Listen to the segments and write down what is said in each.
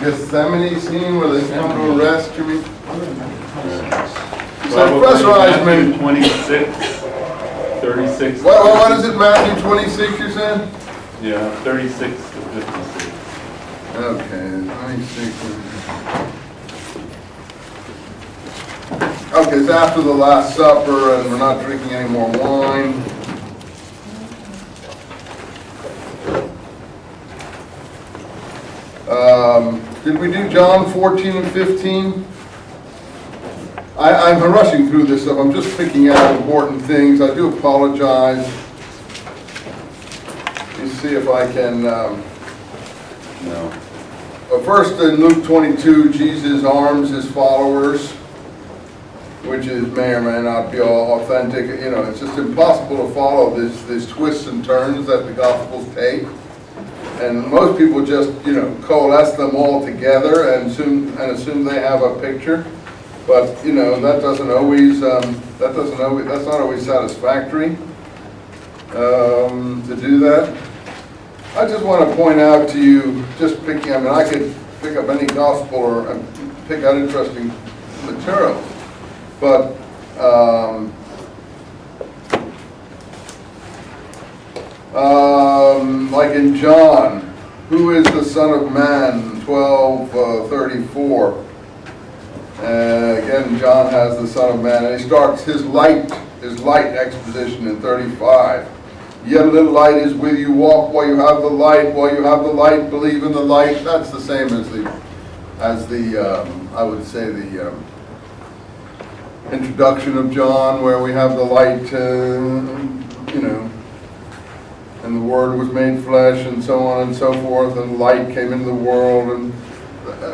Gethsemane scene where they come to arrest, you mean? So Probably Professor Eisenman. Matthew 26, 36. What is it, Matthew 26 you said? Yeah, 36 to 56. Okay, 26. Okay, it's after the Last Supper and we're not drinking any more wine. Did we do John 14 and 15? I'm rushing through this stuff. I'm just picking out important things. I do apologize. Let me see if I can... No. First, in Luke 22, Jesus arms his followers, which may or may not be all authentic. You know, it's just impossible to follow these twists and turns that the Gospels take. And most people just, you know, coalesce them all together and assume they have a picture. But, you know, that's not always satisfactory to do that. I just want to point out to you, I could pick up any gospel or pick out interesting material, but like in John, who is the Son of Man, 12:34. Again, John has the Son of Man, and he starts his light exposition in 35. Yet a little light is with you, walk while you have the light, believe in the light. That's the same as the I would say the introduction of John, where we have the light, you know, and the Word was made flesh, and so on and so forth, and light came into the world, and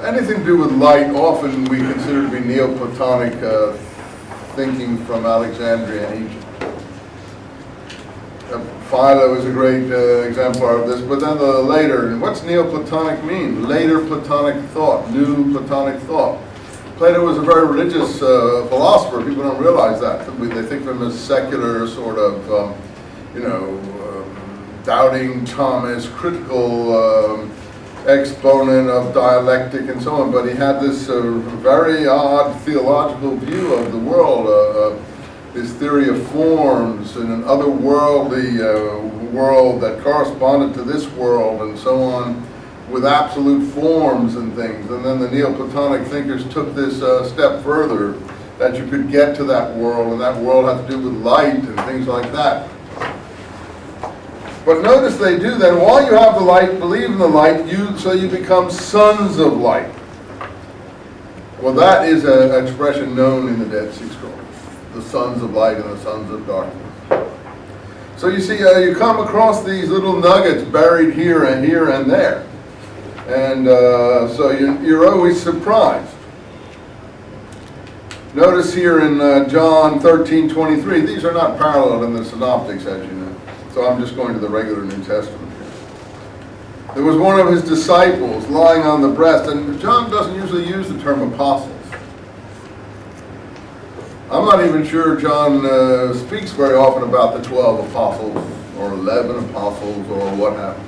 anything to do with light often we consider to be Neoplatonic thinking from Alexandria and Egypt. Philo is a great exemplar of this, but then the later, and what's Neoplatonic mean? Later Platonic thought, new Platonic thought. Plato was a very religious philosopher. People don't realize that. They think of him as secular, sort of, you know, doubting Thomas, critical exponent of dialectic and so on, but he had this very odd theological view of the world, his theory of forms and an otherworldly world that corresponded to this world and so on, with absolute forms and things. And then the Neoplatonic thinkers took this step further, that you could get to that world, and that world had to do with light and things like that. But notice they do then, while you have the light, believe in the light, so you become sons of light. Well, that is an expression known in the Dead Sea Scrolls. The sons of light and the sons of darkness. So you see, you come across these little nuggets buried here and there. And so you're always surprised. Notice here in John 13:23, these are not paralleled in the Synoptics, as you know. So I'm just going to the regular New Testament here. There was one of his disciples lying on the breast, and John doesn't usually use the term apostles. I'm not even sure John speaks very often about the 12 apostles or 11 apostles or what have you.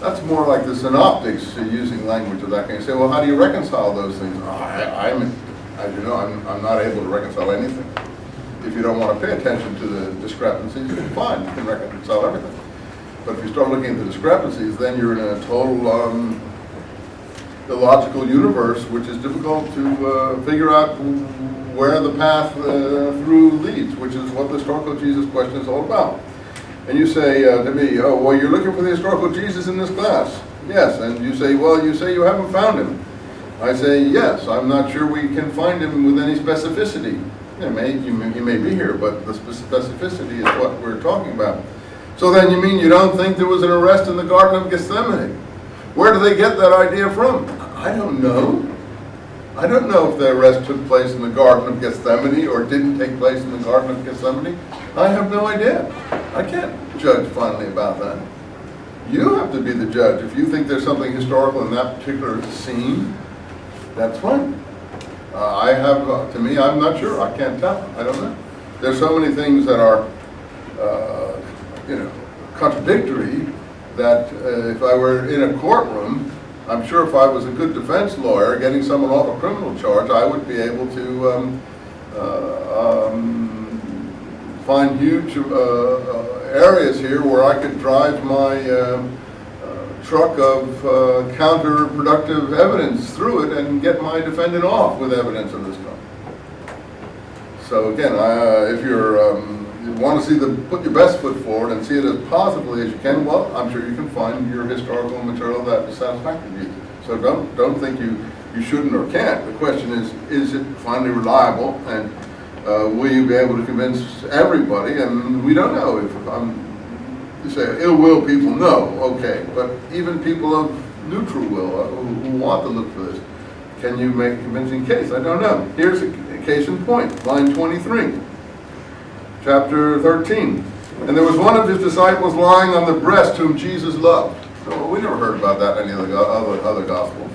That's more like the Synoptics using language of that kind. You say, well, how do you reconcile those things? As you know, I'm not able to reconcile anything. If you don't want to pay attention to the discrepancies, fine, you can reconcile everything. But if you start looking at the discrepancies, then you're in a total illogical universe, which is difficult to figure out where the path through leads, which is what the historical Jesus question is all about. And you say to me, oh, well, you're looking for the historical Jesus in this class. Yes, and you say, well, you say you haven't found him. I say, yes, I'm not sure we can find him with any specificity. He may be here, but the specificity is what we're talking about. So then you mean you don't think there was an arrest in the Garden of Gethsemane? Where do they get that idea from? I don't know. I don't know if the arrest took place in the Garden of Gethsemane or didn't take place in the Garden of Gethsemane. I have no idea. I can't judge finally about that. You have to be the judge. If you think there's something historical in that particular scene, that's fine. To me, I'm not sure. I can't tell. I don't know. There's so many things that are, contradictory that if I were in a courtroom I'm sure if I was a good defense lawyer getting someone off a criminal charge, I would be able to find huge areas here where I could drive my truck of counterproductive evidence through it and get my defendant off with evidence of this kind. So again, if you want to see put your best foot forward and see it as positively as you can, well, I'm sure you can find your historical material that is satisfactory to you. So don't think you shouldn't or can't. The question is it finally reliable, and will you be able to convince everybody? And we don't know. If you say ill will people, no, okay, but even people of neutral will who want to look for this, can you make a convincing case? I don't know. Here's a case in point, line 23, chapter 13. And there was one of his disciples lying on the breast whom Jesus loved. Well, we never heard about that in any of the other gospels.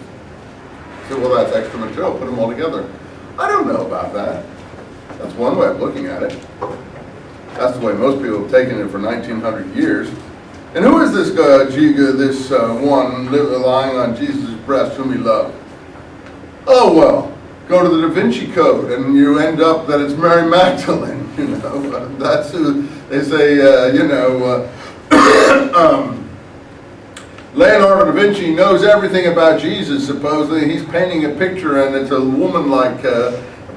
So, well, that's extra material. Put them all together. I don't know about that. That's one way of looking at it. That's the way most people have taken it for 1900 years. And who is this one lying on Jesus' breast whom he loved? Oh, well, go to the Da Vinci Code and you end up that it's Mary Magdalene. You know, that's who they say, Leonardo da Vinci knows everything about Jesus, supposedly. He's painting a picture and it's a woman-like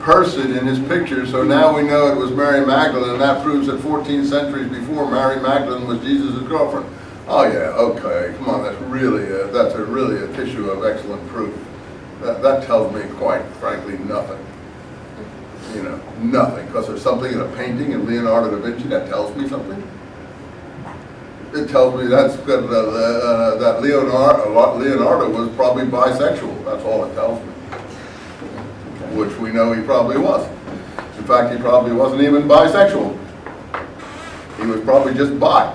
person in his picture, so now we know it was Mary Magdalene, and that proves that 14 centuries before, Mary Magdalene was Jesus' girlfriend. Oh yeah, okay, come on, that's really a tissue of excellent proof. That tells me, quite frankly, nothing. You know, nothing, because there's something in a painting in Leonardo da Vinci that tells me something. It tells me that Leonardo was probably bisexual. That's all it tells me. Which we know he probably was. In fact, he probably wasn't even bisexual. He was probably just bi.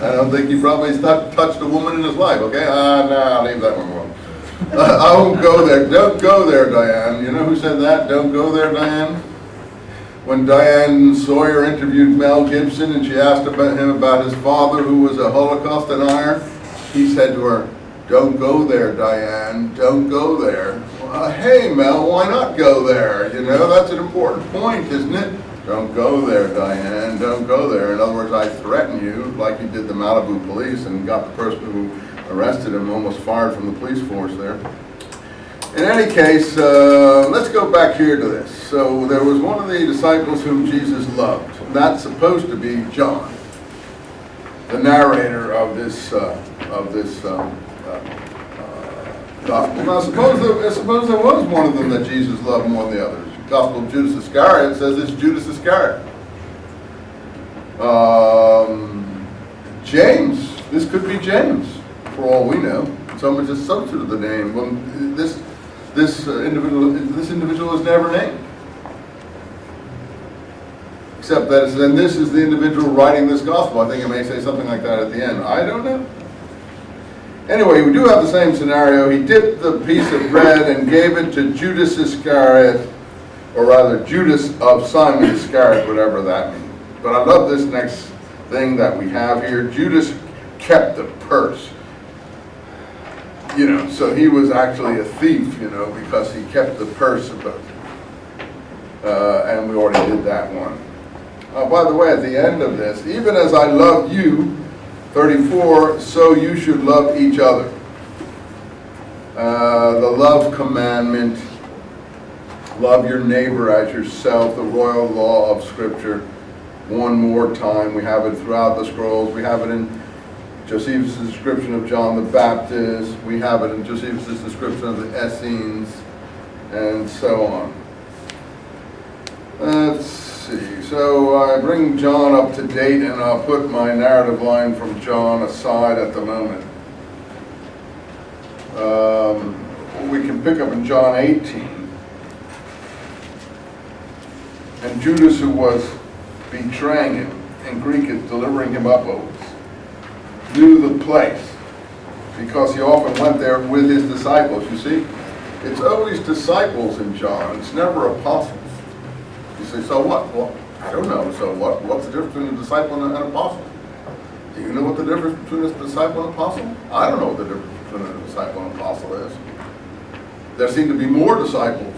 I don't think he probably touched a woman in his life, okay? No, I'll leave that one alone. I won't go there. Don't go there, Diane. You know who said that? Don't go there, Diane? When Diane Sawyer interviewed Mel Gibson and she asked him about his father who was a Holocaust denier, he said to her, "Don't go there, Diane, don't go there." Hey, Mel, why not go there? You know, that's an important point, isn't it? Don't go there, Diane, don't go there. In other words, I threaten you, like you did the Malibu police and got the person who arrested him almost fired from the police force there. In any case, let's go back here to this. So there was one of the disciples whom Jesus loved. That's supposed to be John, the narrator of this gospel. Now, suppose there was one of them that Jesus loved more than the others. The Gospel of Judas Iscariot says it's Judas Iscariot. James, this could be James, for all we know. Someone just substituted the name. Well, this individual is never named, except that it's, and this is the individual writing this gospel. I think it may say something like that at the end. I don't know. Anyway, we do have the same scenario. He dipped the piece of bread and gave it to Judas Iscariot, or rather Judas of Simon Iscariot, whatever that means. But I love this next thing that we have here. Judas kept the purse. You know, so he was actually a thief, you know, because he kept the purse. And we already did that one. By the way, at the end of this, even as I love you, 34, so you should love each other. The love commandment, love your neighbor as yourself, the royal law of Scripture. One more time, we have it throughout the scrolls. We have it in Josephus' description of John the Baptist. We have it in Josephus' description of the Essenes, and so on. Let's see. So I bring John up to date, and I'll put my narrative line from John aside at the moment. We can pick up in John 18. And Judas, who was betraying him, in Greek it's delivering him up over, knew the place, because he often went there with his disciples. You see, it's always disciples in John. It's never apostles. You say, so what? Well, I don't know. So what? What's the difference between a disciple and an apostle? Do you know what the difference between a disciple and apostle? I don't know what the difference between a disciple and apostle is. There seem to be more disciples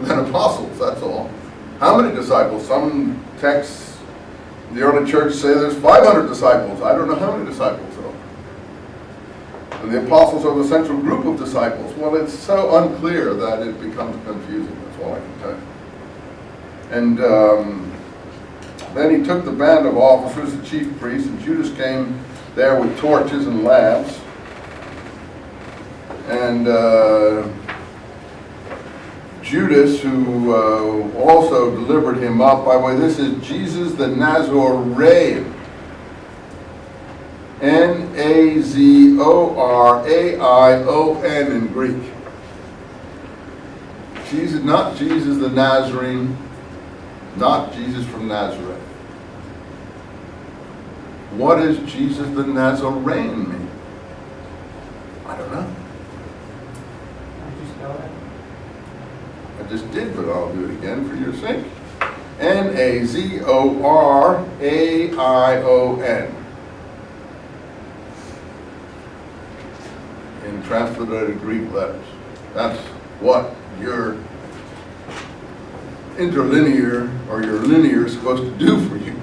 than apostles, that's all. How many disciples? Some texts, the early church say there's 500 disciples. I don't know how many disciples there are. And the apostles are the central group of disciples. Well, it's so unclear that it becomes confusing, that's all I can tell you. And then he took the band of officers, the chief priests, and Judas came there with torches and lamps. And Judas, who also delivered him up, by the way, this is Jesus the Nazarene. Nazoraion in Greek. Jesus, not Jesus the Nazarene, not Jesus from Nazareth. What does Jesus the Nazarene mean? I don't know. I just did, but I'll do it again for your sake. Nazoraion. In transliterated Greek letters. That's what your interlinear or your linear is supposed to do for you.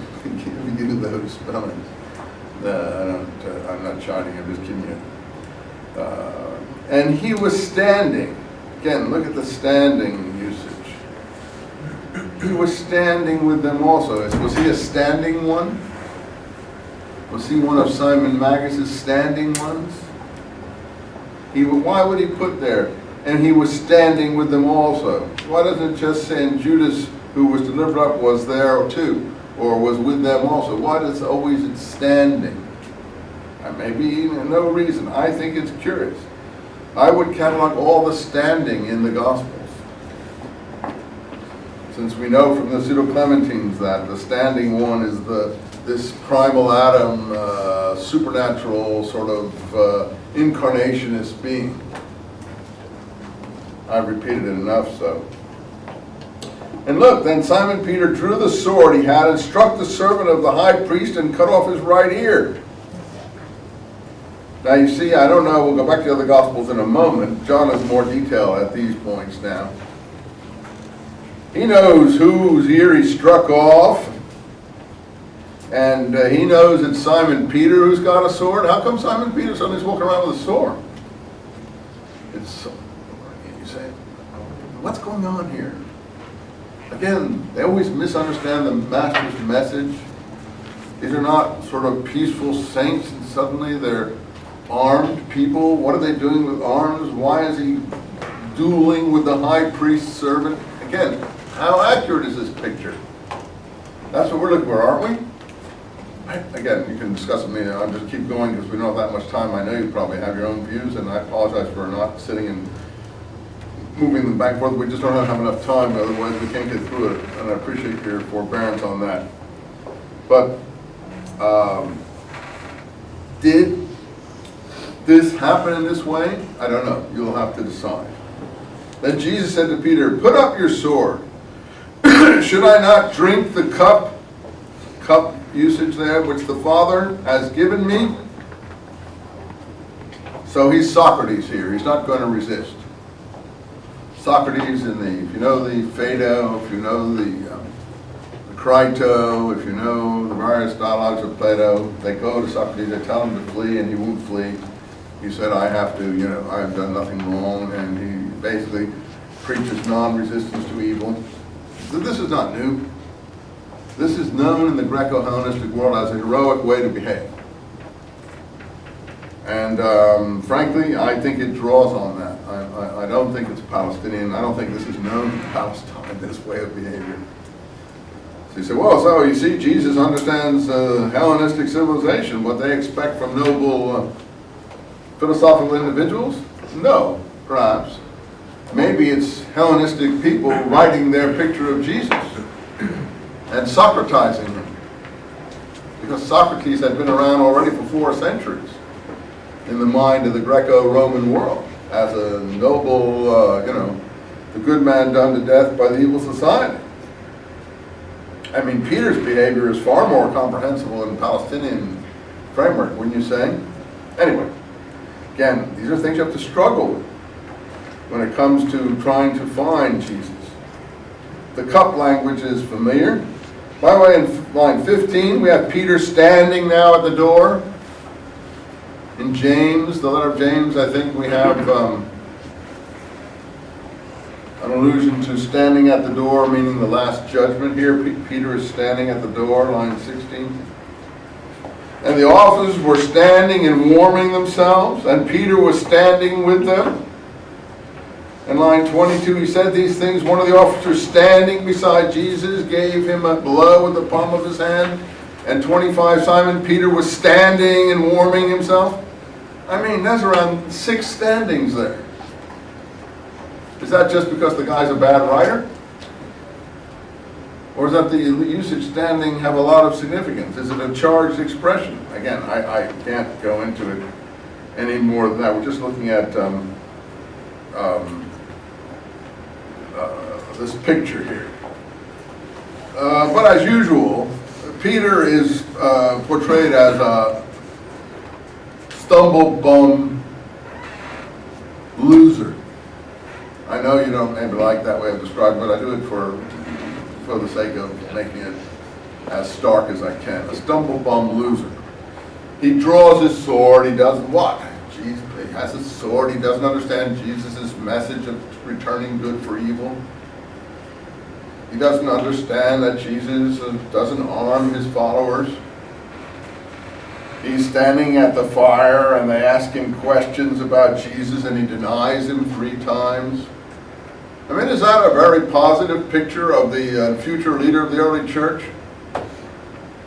Give you those spellings. I'm not chiding, I'm just giving you. And he was standing. Again, look at the standing usage. He was standing with them also. Was he a standing one? Was he one of Simon Magus's standing ones? Why would he put there? And he was standing with them also. Why doesn't it just say, and Judas, who was delivered up, was there too, or was with them also? Why does always it's standing? Maybe no reason. I think it's curious. I would catalog all the standing in the Gospels, since we know from the Pseudo-Clementines that the standing one is this primal Adam, supernatural sort of incarnationist being. I've repeated it enough so. And look, then Simon Peter drew the sword he had and struck the servant of the high priest and cut off his right ear. Now you see, I don't know, we'll go back to the other Gospels in a moment. John has more detail at these points now. He knows whose ear he struck off, and he knows it's Simon Peter who's got a sword. How come Simon Peter suddenly is walking around with a sword? You say, what's going on here? Again, they always misunderstand the Master's message. These are not sort of peaceful saints, and suddenly they're armed people. What are they doing with arms? Why is he dueling with the high priest's servant? Again, how accurate is this picture? That's what we're looking for, aren't we? Again, you can discuss with me. I'll just keep going because we don't have that much time. I know you probably have your own views, and I apologize for not sitting and moving them back and forth. We just don't have enough time, otherwise we can't get through it, and I appreciate your forbearance on that. But did this happen in this way? I don't know. You'll have to decide. Then Jesus said to Peter, "Put up your sword. Should I not drink the cup usage there, which the Father has given me?" So he's Socrates here. He's not going to resist. Socrates if you know the Phaedo, if you know the Crito, if you know the various dialogues of Plato, they go to Socrates, they tell him to flee, and he won't flee. He said, I have to, I've done nothing wrong, and he basically preaches non-resistance to evil. So this is not new. This is known in the Greco-Hellenistic world as a heroic way to behave. And frankly, I think it draws on that. I don't think it's Palestinian. I don't think this is known in Palestine, this way of behavior. So you say, well, so you see, Jesus understands Hellenistic civilization, what they expect from noble philosophical individuals? No, perhaps. Maybe it's Hellenistic people writing their picture of Jesus and Socratizing him. Because Socrates had been around already for 4 centuries in the mind of the Greco-Roman world as a noble, the good man done to death by the evil society. I mean, Peter's behavior is far more comprehensible in Palestinian framework, wouldn't you say? Anyway, again, these are things you have to struggle with when it comes to trying to find Jesus. The cup language is familiar. By the way, in line 15, we have Peter standing now at the door. In James, the letter of James, I think we have an allusion to standing at the door, meaning the last judgment here. Peter is standing at the door, line 16. And the officers were standing and warming themselves, and Peter was standing with them. In line 22, he said these things. One of the officers standing beside Jesus gave him a blow with the palm of his hand. And 25, Simon Peter was standing and warming himself. I mean, that's around 6 standings there. Is that just because the guy's a bad writer? Or is that the usage standing have a lot of significance? Is it a charged expression? Again, I can't go into it any more than that. We're just looking at this picture here. But as usual, Peter is portrayed as a stumble bum loser. I know you don't maybe like that way of describing it, but I do it for the sake of making it as stark as I can. A stumble bum loser. He draws his sword, he does what? He has his sword, he doesn't understand Jesus' message of returning good for evil. He doesn't understand that Jesus doesn't arm his followers. He's standing at the fire and they ask him questions about Jesus and he denies him 3 times. I mean, is that a very positive picture of the future leader of the early church?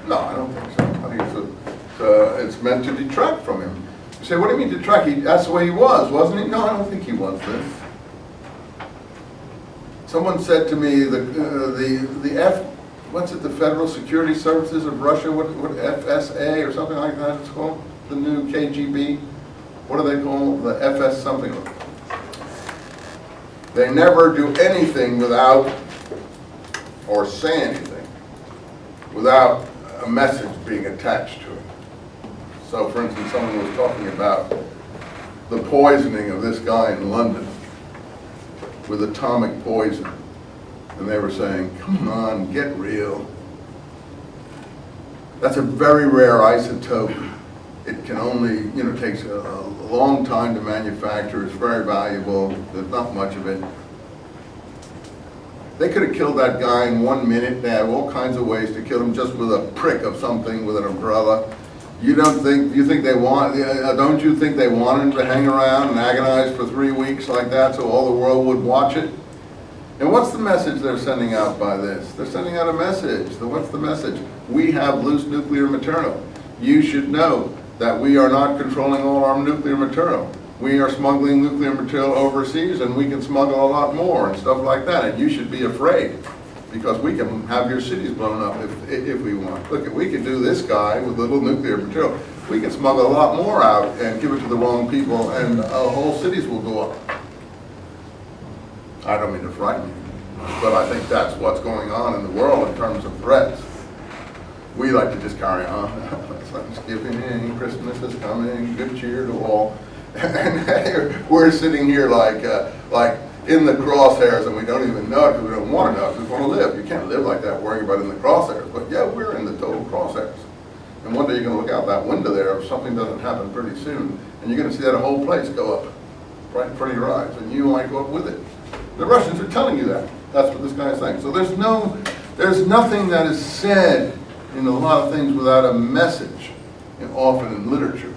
No, I don't think so. I think it's meant to detract from him. You say, what do you mean detract? That's the way he was, wasn't he? No, I don't think he was this. Someone said to me, what's it, the Federal Security Services of Russia, what FSA or something like that it's called? The new KGB? What do they call the FS something? They never do anything without, or say anything, without a message being attached to it. So, for instance, someone was talking about the poisoning of this guy in London with atomic poison. And they were saying, come on, get real. That's a very rare isotope. It can only, takes a long time to manufacture. It's very valuable. There's not much of it. They could have killed that guy in 1 minute. They have all kinds of ways to kill him just with a prick of something with an umbrella. Don't you think they want him to hang around and agonize for 3 weeks like that so all the world would watch it? And what's the message they're sending out by this? They're sending out a message. So what's the message? We have loose nuclear material. You should know that we are not controlling all our nuclear material. We are smuggling nuclear material overseas and we can smuggle a lot more and stuff like that. And you should be afraid because we can have your cities blown up if we want. Look, we can do this guy with little nuclear material. We can smuggle a lot more out and give it to the wrong people and whole cities will go up. I don't mean to frighten you, but I think that's what's going on in the world in terms of threats. We like to just carry on. It's Thanksgiving, Christmas is coming, good cheer to all. And we're sitting here like in the crosshairs and we don't even know it because we don't want to know it. We just want to live. You can't live like that worrying about in the crosshairs. But yeah, we're in the total crosshairs. And one day you're going to look out that window there if something doesn't happen pretty soon. And you're going to see that whole place go up right in front of your eyes. And you might go up with it. The Russians are telling you that. That's what this guy is saying. So there's nothing that is said in a lot of things without a message, often in literature,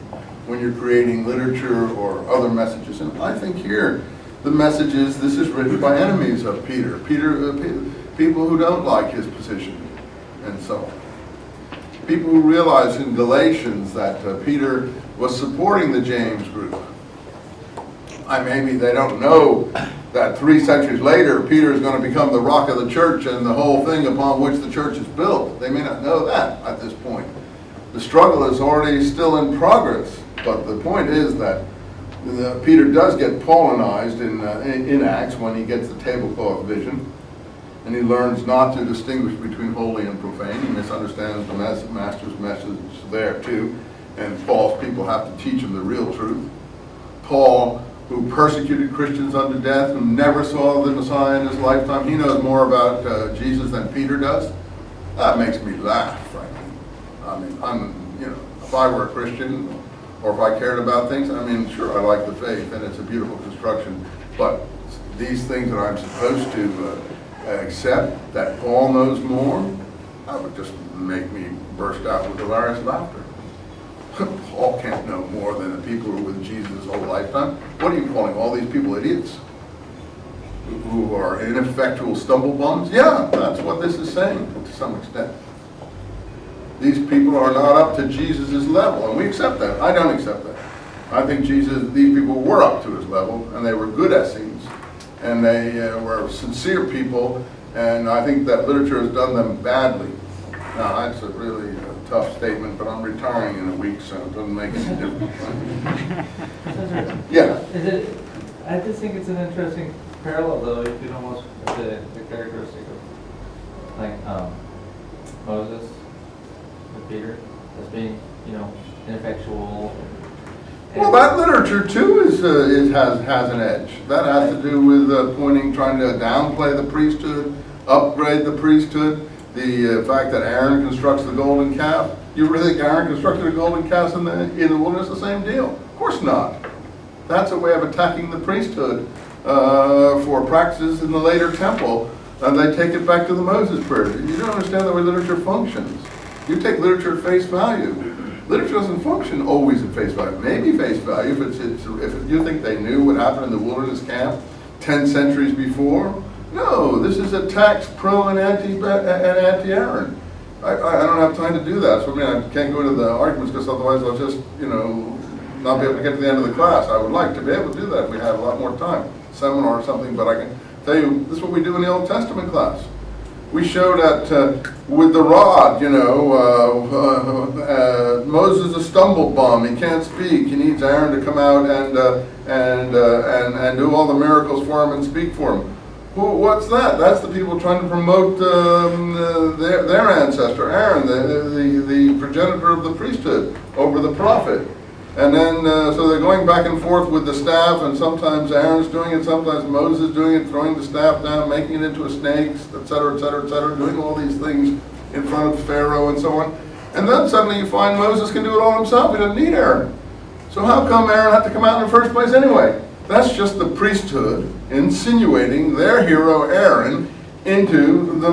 when you're creating literature or other messages. And I think here, the message is, this is written by enemies of Peter, people who don't like his position, and so on. People who realize in Galatians that Peter was supporting the James group. Maybe they don't know that 3 centuries later, Peter is going to become the rock of the church and the whole thing upon which the church is built. They may not know that at this point. The struggle is already still in progress, but the point is that Peter does get Paulinized in Acts when he gets the tablecloth vision, and he learns not to distinguish between holy and profane. He misunderstands the master's message there too. and Paul's people have to teach him the real truth. Paul, who persecuted Christians unto death, who never saw the Messiah in his lifetime, he knows more about Jesus than Peter does. That makes me laugh, frankly. I mean, if I were a Christian, or if I cared about things, sure, I like the faith, and it's a beautiful construction, but these things that I'm supposed to accept, that Paul knows more, that would just make me burst out with hilarious laughter. Paul can't know more than the people who were with Jesus his whole lifetime. What are you calling all these people idiots? Who are ineffectual stumble bums? Yeah, that's what this is saying to some extent. These people are not up to Jesus' level, and we accept that. I don't accept that. I think these people were up to his level, and they were good Essenes, and they were sincere people, and I think that literature has done them badly. Now, that's a really tough statement, but I'm retiring in a week, so it doesn't make any difference. Yeah. I just think it's an interesting parallel, though. You could almost the characteristic of like Moses with Peter as being, ineffectual. Well, that literature too has an edge. That has to do with trying to downplay the priesthood, upgrade the priesthood. The fact that Aaron constructs the golden calf. You really think Aaron constructed a golden calf in the wilderness? The same deal? Of course not. That's a way of attacking the priesthood for practices in the later temple. And they take it back to the Moses period. You don't understand the way literature functions. You take literature at face value. Literature doesn't function always at face value. Maybe face value if you think they knew what happened in the wilderness camp 10 centuries before. No, this is attacks pro and anti-Aaron. I don't have time to do that. So I can't go into the arguments because otherwise I'll just not be able to get to the end of the class. I would like to be able to do that if we had a lot more time, seminar or something. But I can tell you this is what we do in the Old Testament class. We show that with the rod, Moses is a stumble bum. He can't speak. He needs Aaron to come out and do all the miracles for him and speak for him. What's that? That's the people trying to promote their ancestor, Aaron, the progenitor of the priesthood, over the prophet. And then, so they're going back and forth with the staff, and sometimes Aaron's doing it, sometimes Moses is doing it, throwing the staff down, making it into a snake, etc., etc., etc., doing all these things in front of Pharaoh and so on. And then suddenly you find Moses can do it all himself. He doesn't need Aaron. So how come Aaron had to come out in the first place anyway? That's just the priesthood insinuating their hero Aaron into the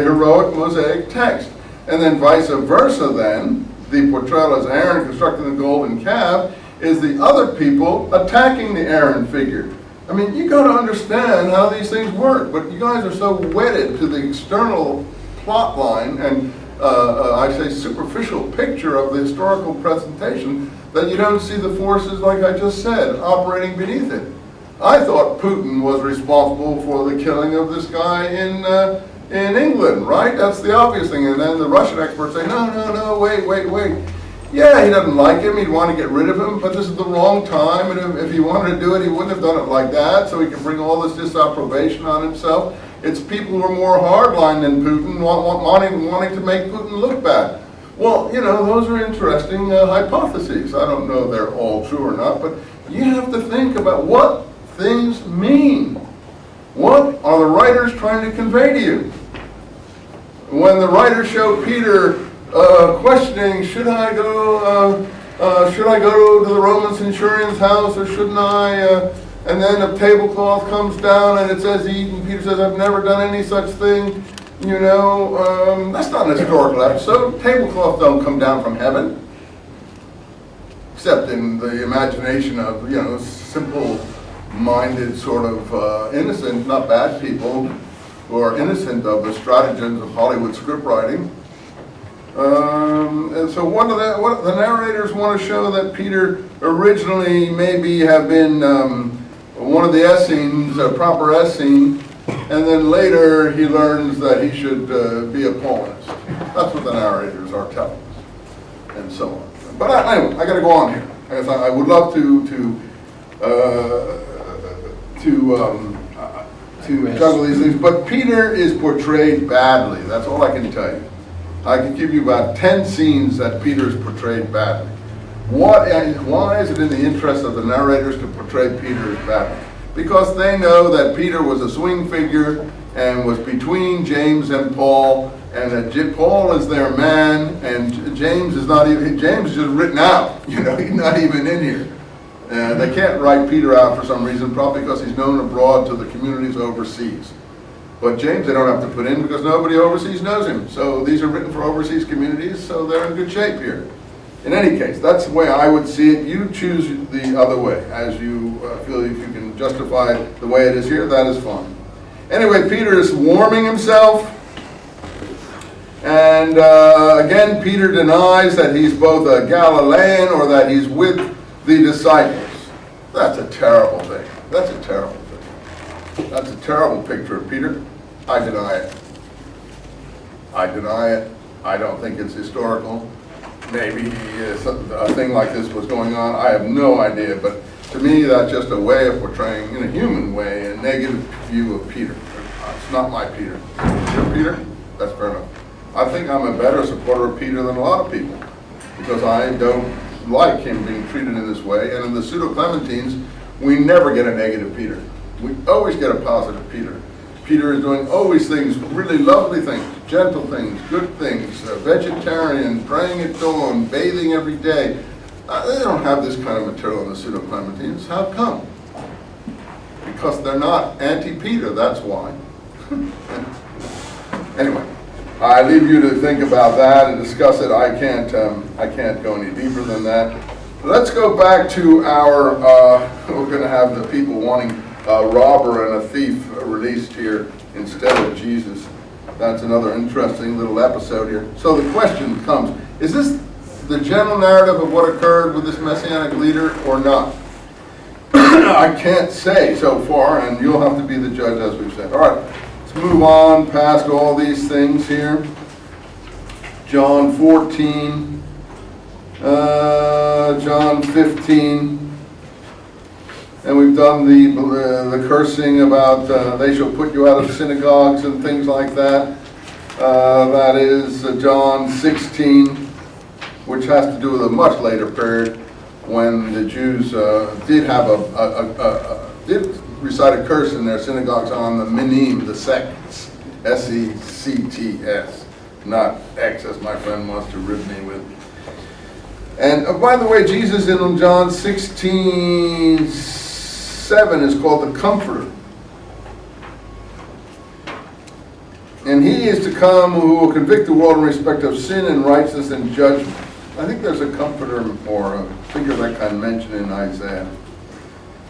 heroic Mosaic text. And then vice versa then, the portrayal as Aaron constructing the golden calf is the other people attacking the Aaron figure. You got to understand how these things work, but you guys are so wedded to the external plot line and I say superficial picture of the historical presentation that you don't see the forces, like I just said, operating beneath it. I thought Putin was responsible for the killing of this guy in England, right? That's the obvious thing. And then the Russian experts say, no, wait. Yeah, he doesn't like him. He'd want to get rid of him, but this is the wrong time. And if he wanted to do it, he wouldn't have done it like that, so he can bring all this disapprobation on himself. It's people who are more hardline than Putin, wanting to make Putin look bad. Well, those are interesting hypotheses. I don't know if they're all true or not, but you have to think about what things mean. What are the writers trying to convey to you? When the writers show Peter questioning, should I go to the Roman centurion's house or shouldn't I? And then a tablecloth comes down and it says eat, and Peter says, I've never done any such thing. That's not an historical episode. Tablecloths don't come down from heaven, except in the imagination of simple-minded sort of innocent, not bad people who are innocent of the stratagems of Hollywood script writing. And so what the narrators want to show that Peter originally maybe have been one of the Essenes, a proper Essene, and then later he learns that he should be a Paulinist. That's what the narrators are telling us, and so on. But anyway, I got to go on here. I would love to juggle these things, but Peter is portrayed badly. That's all I can tell you. I can give you about 10 scenes that Peter is portrayed badly. Why is it in the interest of the narrators to portray Peter as badly? Because they know that Peter was a swing figure and was between James and Paul, and that Paul is their man, and James is not even, James is just written out, you know, he's not even in here. They can't write Peter out for some reason, probably because he's known abroad to the communities overseas. But James they don't have to put in because nobody overseas knows him. So these are written for overseas communities, so they're in good shape here. In any case, that's the way I would see it. You choose the other way. As you feel if you can justify it the way it is here, that is fine. Anyway, Peter is warming himself. And again, Peter denies that he's both a Galilean or that he's with the disciples. That's a terrible thing. That's a terrible thing. That's a terrible picture of Peter. I deny it. I deny it. I don't think it's historical. Maybe a thing like this was going on. I have no idea. But to me, that's just a way of portraying, in a human way, a negative view of Peter. It's not my Peter. Your Peter? That's fair enough. I think I'm a better supporter of Peter than a lot of people because I don't like him being treated in this way. And in the Pseudo-Clementines, we never get a negative Peter. We always get a positive Peter. Peter is doing always things, really lovely things, gentle things, good things, vegetarian, praying at dawn, bathing every day. They don't have this kind of material in the Pseudo-Clementines. How come? Because they're not anti-Peter, that's why. Anyway, I leave you to think about that and discuss it. I can't go any deeper than that. Let's go back to our, we're going to have the people wanting a robber and a thief released here instead of Jesus. That's another interesting little episode here. So the question comes, is this the general narrative of what occurred with this Messianic leader or not? I can't say so far, and you'll have to be the judge as we've said. All right, let's move on past all these things here. John 14, John 15. And we've done the cursing about they shall put you out of synagogues and things like that. That is John 16, which has to do with a much later period when the Jews did recite a curse in their synagogues on the minim, the sects, S-E-C-T-S, not X as my friend wants to rib me with. And by the way, Jesus in John 16:7 is called the Comforter. And he is to come who will convict the world in respect of sin and righteousness and judgment. I think there's a comforter or a figure of that kind mentioned in Isaiah.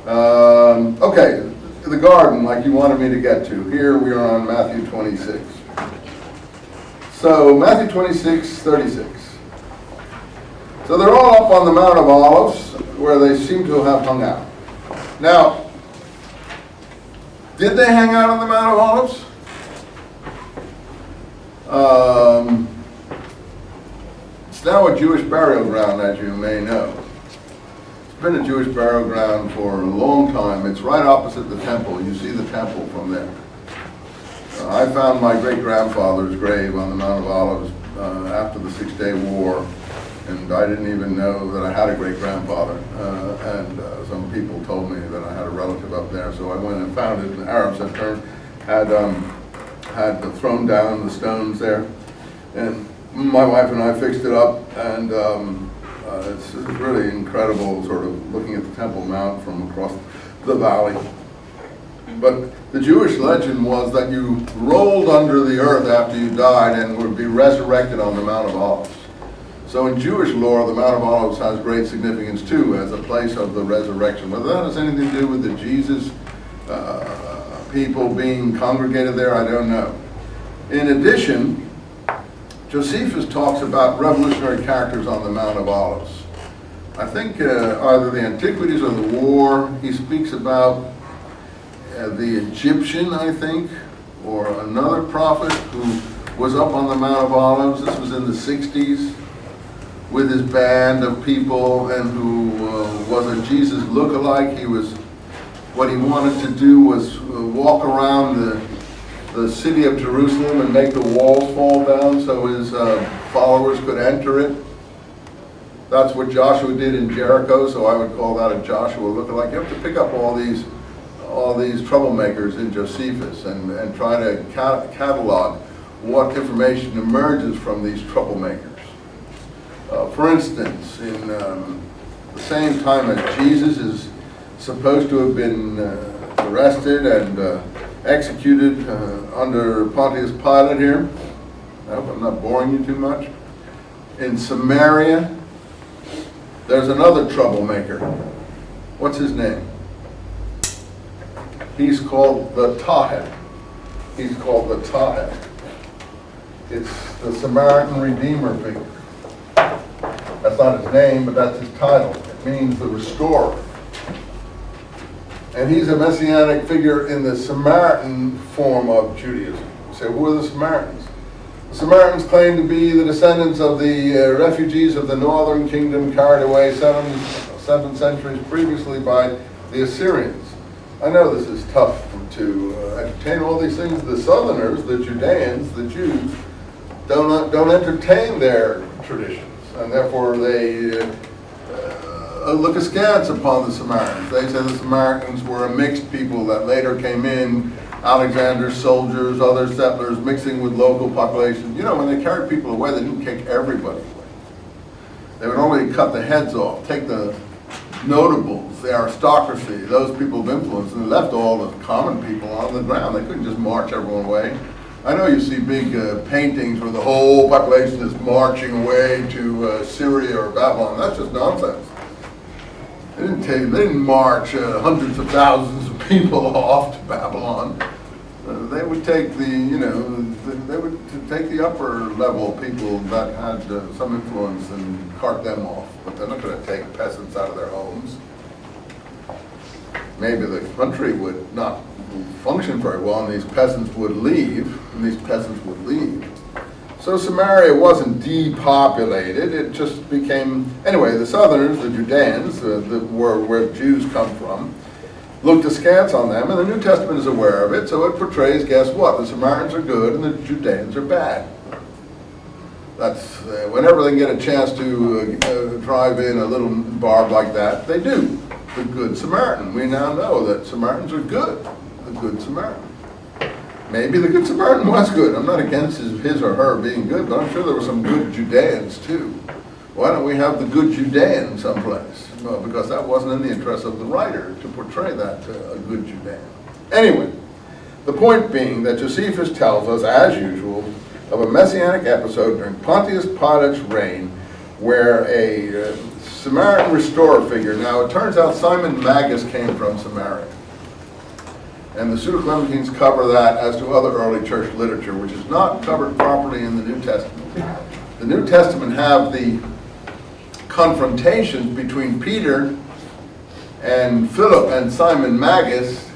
Okay, the garden, like you wanted me to get to. Here we are on Matthew 26. So Matthew 26:36. So they're all up on the Mount of Olives where they seem to have hung out. Now, did they hang out on the Mount of Olives? It's now a Jewish burial ground, as you may know. It's been a Jewish burial ground for a long time. It's right opposite the temple. You see the temple from there. I found my great-grandfather's grave on the Mount of Olives after the Six-Day War, and I didn't even know that I had a great-grandfather. And some people told me that I had a relative up there, so I went and found it. The Arabs had thrown down the stones there, and my wife and I fixed it up, and it's really incredible sort of looking at the Temple Mount from across the valley. But the Jewish legend was that you rolled under the earth after you died and would be resurrected on the Mount of Olives. So in Jewish lore, the Mount of Olives has great significance too as a place of the resurrection. Whether that has anything to do with the Jesus people being congregated there, I don't know. In addition, Josephus talks about revolutionary characters on the Mount of Olives. I think either the Antiquities or the War, he speaks about the Egyptian, I think, or another prophet who was up on the Mount of Olives. This was in the 60s with his band of people, and who was a Jesus lookalike. What he wanted to do was walk around the city of Jerusalem and make the walls fall down so his followers could enter it. That's what Joshua did in Jericho, so I would call that a Joshua lookalike. You have to pick up all these troublemakers in Josephus and try to catalog what information emerges from these troublemakers. For instance, in the same time as Jesus is supposed to have been arrested and executed under Pontius Pilate here, I hope I'm not boring you too much, in Samaria, there's another troublemaker. What's his name? He's called the Tahed. He's called the Tahed. It's the Samaritan Redeemer figure. That's not his name, but that's his title. It means the restorer. And he's a messianic figure in the Samaritan form of Judaism. You say, who are the Samaritans? The Samaritans claim to be the descendants of the refugees of the northern kingdom carried away 7 centuries previously by the Assyrians. I know this is tough to entertain all these things. The Southerners, the Judeans, the Jews, don't entertain their traditions, and therefore they look askance upon the Samaritans. They say the Samaritans were a mixed people that later came in, Alexander's soldiers, other settlers mixing with local populations. You know, when they carried people away, they didn't kick everybody away. They would only cut the heads off, take the notables, the aristocracy, those people of influence, and left all the common people on the ground. They couldn't just march everyone away. I know you see big paintings where the whole population is marching away to Syria or Babylon. That's just nonsense. They didn't march hundreds of thousands of people off to Babylon. They would take they would take the upper level people that had some influence and cart them off. But they're not going to take peasants out of their homes. Maybe the country would not function very well, and these peasants would leave. So Samaria wasn't depopulated, it just became, anyway, the Southerners, the Judeans, where Jews come from, looked askance on them, and the New Testament is aware of it, so it portrays, guess what, the Samaritans are good and the Judeans are bad. That's, whenever they get a chance to drive in a little barb like that, they do. The Good Samaritan. We now know that Samaritans are good, the Good Samaritan. Maybe the Good Samaritan was good. I'm not against his or her being good, but I'm sure there were some good Judeans too. Why don't we have the good Judean someplace? Well, because that wasn't in the interest of the writer to portray that a good Judean. Anyway, the point being that Josephus tells us, as usual, of a messianic episode during Pontius Pilate's reign where a Samaritan restorer figure, now it turns out Simon Magus came from Samaria. And the Pseudo-Clementines cover that as to other early church literature, which is not covered properly in the New Testament. The New Testament have the confrontations between Peter and Philip and Simon Magus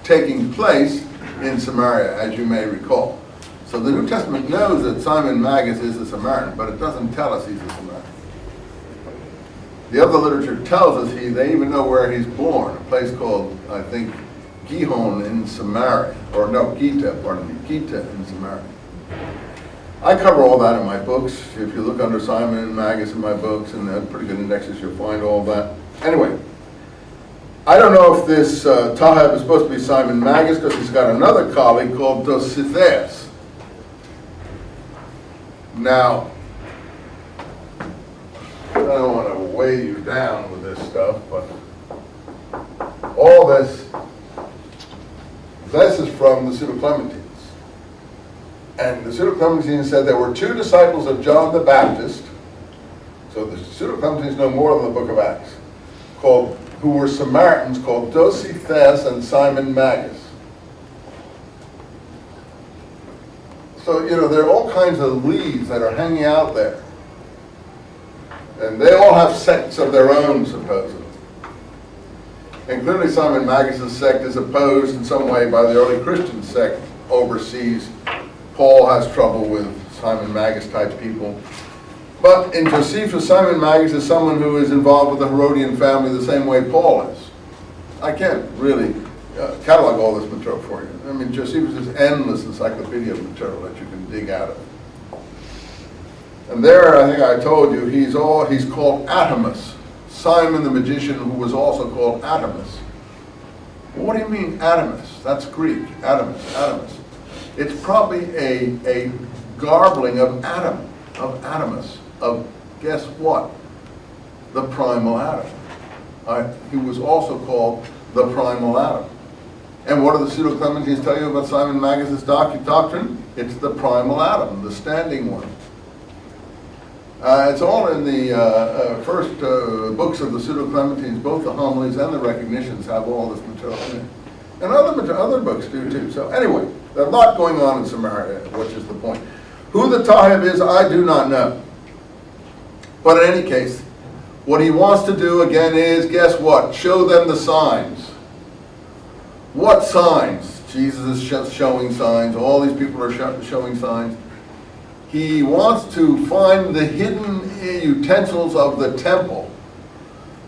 taking place in Samaria, as you may recall. So the New Testament knows that Simon Magus is a Samaritan, but it doesn't tell us he's a Samaritan. The other literature tells us they even know where he's born, a place called, I think, Gihon in Samaria, or no, Gita in Samaria. I cover all that in my books. If you look under Simon and Magus in my books, and have pretty good indexes, you'll find all that. Anyway, I don't know if this Taheb is supposed to be Simon Magus, because he's got another colleague called Dositheus. Now, I don't want to weigh you down with this stuff, but all this is from the Pseudo-Clementines. And the Pseudo-Clementines said there were 2 disciples of John the Baptist, so the Pseudo-Clementines know more than the book of Acts, who were Samaritans, called Dositheus and Simon Magus. So, you know, there are all kinds of leads that are hanging out there. And they all have sects of their own, supposedly. And clearly Simon Magus' sect is opposed in some way by the early Christian sect overseas. Paul has trouble with Simon Magus type people. But in Josephus, Simon Magus is someone who is involved with the Herodian family the same way Paul is. I can't really catalog all this material for you. I mean, Josephus is endless encyclopedia of material that you can dig out of. And there, I think I told you, he's called Atomus. Simon the magician, who was also called Atomus. Well, what do you mean Atomus? That's Greek, Atomus. It's probably a garbling of Adam, of Atomus, of guess what? The primal atom. He was also called the primal atom. And what do the pseudo-Clementines tell you about Simon Magus' doctrine? It's the primal atom, the standing one. It's all in the first books of the pseudo-Clementines. Both the homilies and the recognitions have all this material in it. And other books do too. So anyway, there's a lot going on in Samaria, which is the point. Who the Taheb is, I do not know. But in any case, what he wants to do again is, guess what? Show them the signs. What signs? Jesus is showing signs. All these people are showing signs. He wants to find the hidden utensils of the temple,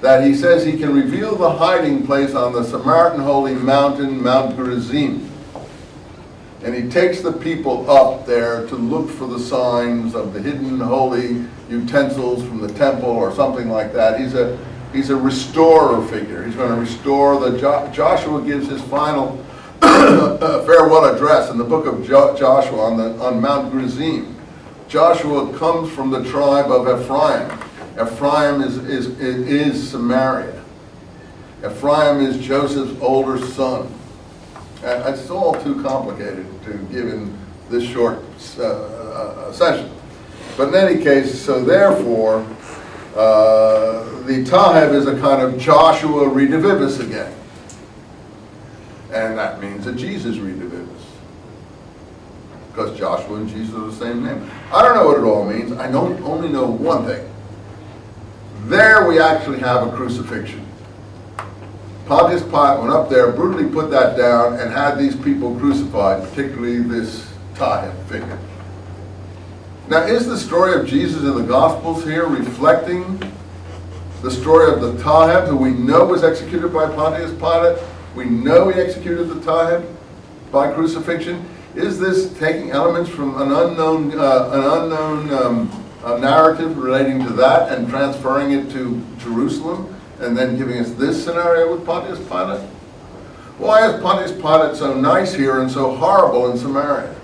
that he says he can reveal the hiding place on the Samaritan holy mountain, Mount Gerizim. And he takes the people up there to look for the signs of the hidden holy utensils from the temple or something like that. He's a restorer figure. He's going to restore the... Joshua gives his final farewell address in the book of Joshua on Mount Gerizim. Joshua comes from the tribe of Ephraim. Ephraim is Samaria. Ephraim is Joseph's older son. It's all too complicated to give in this short session. But in any case, so therefore, the Taheb is a kind of Joshua redivivus again. And that means that Jesus redivivus. Because Joshua and Jesus are the same name. I don't know what it all means. I only know one thing. There we actually have a crucifixion. Pontius Pilate went up there, brutally put that down, and had these people crucified, particularly this Taheb figure. Now, is the story of Jesus in the Gospels here reflecting the story of the Taheb, who we know was executed by Pontius Pilate? We know he executed the Taheb by crucifixion. Is this taking elements from an unknown narrative relating to that and transferring it to Jerusalem, and then giving us this scenario with Pontius Pilate? Why is Pontius Pilate so nice here and so horrible in Samaria?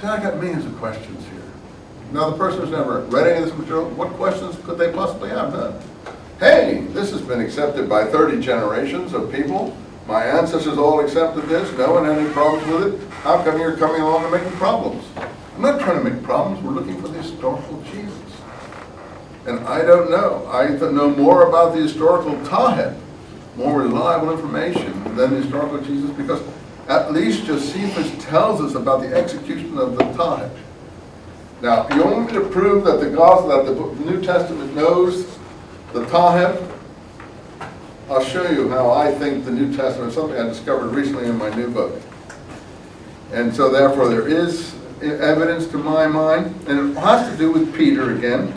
See, I got millions of questions here. Now, the person who's never read any of this material, what questions could they possibly have? None. Hey, this has been accepted by 30 generations of people. My ancestors all accepted this. No one had any problems with it. How come you're coming along and making problems? I'm not trying to make problems. We're looking for the historical Jesus. And I don't know. I know more about the historical Taheb, more reliable information than the historical Jesus, because at least Josephus tells us about the execution of the Taheb. Now, you want me to prove that the Gospel, that the New Testament knows the Taheb? I'll show you how I think the New Testament is something I discovered recently in my new book. And so therefore there is evidence to my mind, and it has to do with Peter again.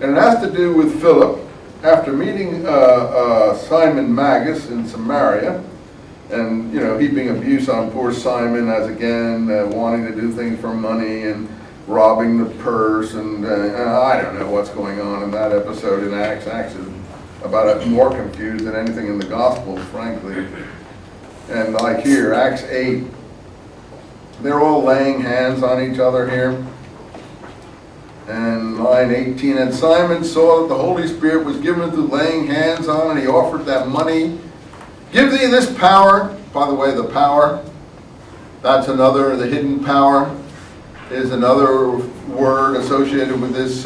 And it has to do with Philip, after meeting Simon Magus in Samaria, and heaping abuse on poor Simon as again wanting to do things for money and robbing the purse, and I don't know what's going on in that episode in Acts. Acts is about more confused than anything in the Gospels, frankly. And like here, Acts 8, they're all laying hands on each other here. And line 18, and Simon saw that the Holy Spirit was given through laying hands on, and he offered that money. Give thee this power. By the way, the power, that's another, the hidden power is another word associated with this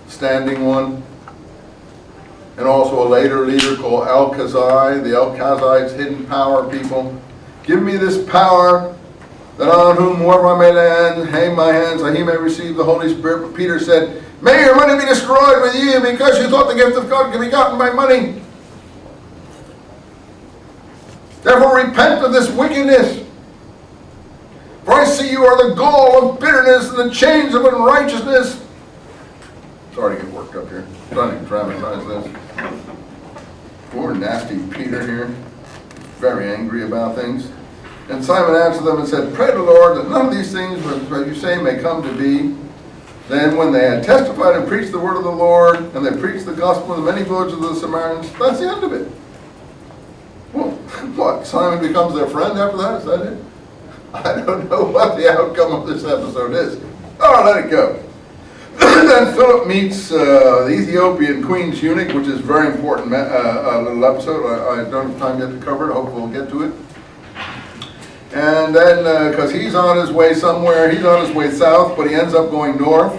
standing one. And also a later leader called El-Kazai, the El-Kazai's hidden power people. Give me this power, that on whomsoever I may lay my hands, that he may receive the Holy Spirit. But Peter said, may your money be destroyed with you, because you thought the gift of God could be gotten by money. Therefore repent of this wickedness. For I see you are the gall of bitterness and the chains of unrighteousness. Sorry to get worked up here. Trying to dramatize this. Poor nasty Peter here. Very angry about things. And Simon answered them and said, pray the Lord that none of these things which you say may come to be. Then when they had testified and preached the word of the Lord, and they preached the gospel in the many villages of the Samaritans, that's the end of it. Well, what? Simon becomes their friend after that? Is that it? I don't know what the outcome of this episode is. Oh, let it go. Then Philip meets the Ethiopian queen's eunuch, which is a very important little episode. I don't have time yet to cover it. Hopefully we'll get to it. And then, because he's on his way somewhere, he's on his way south, but he ends up going north.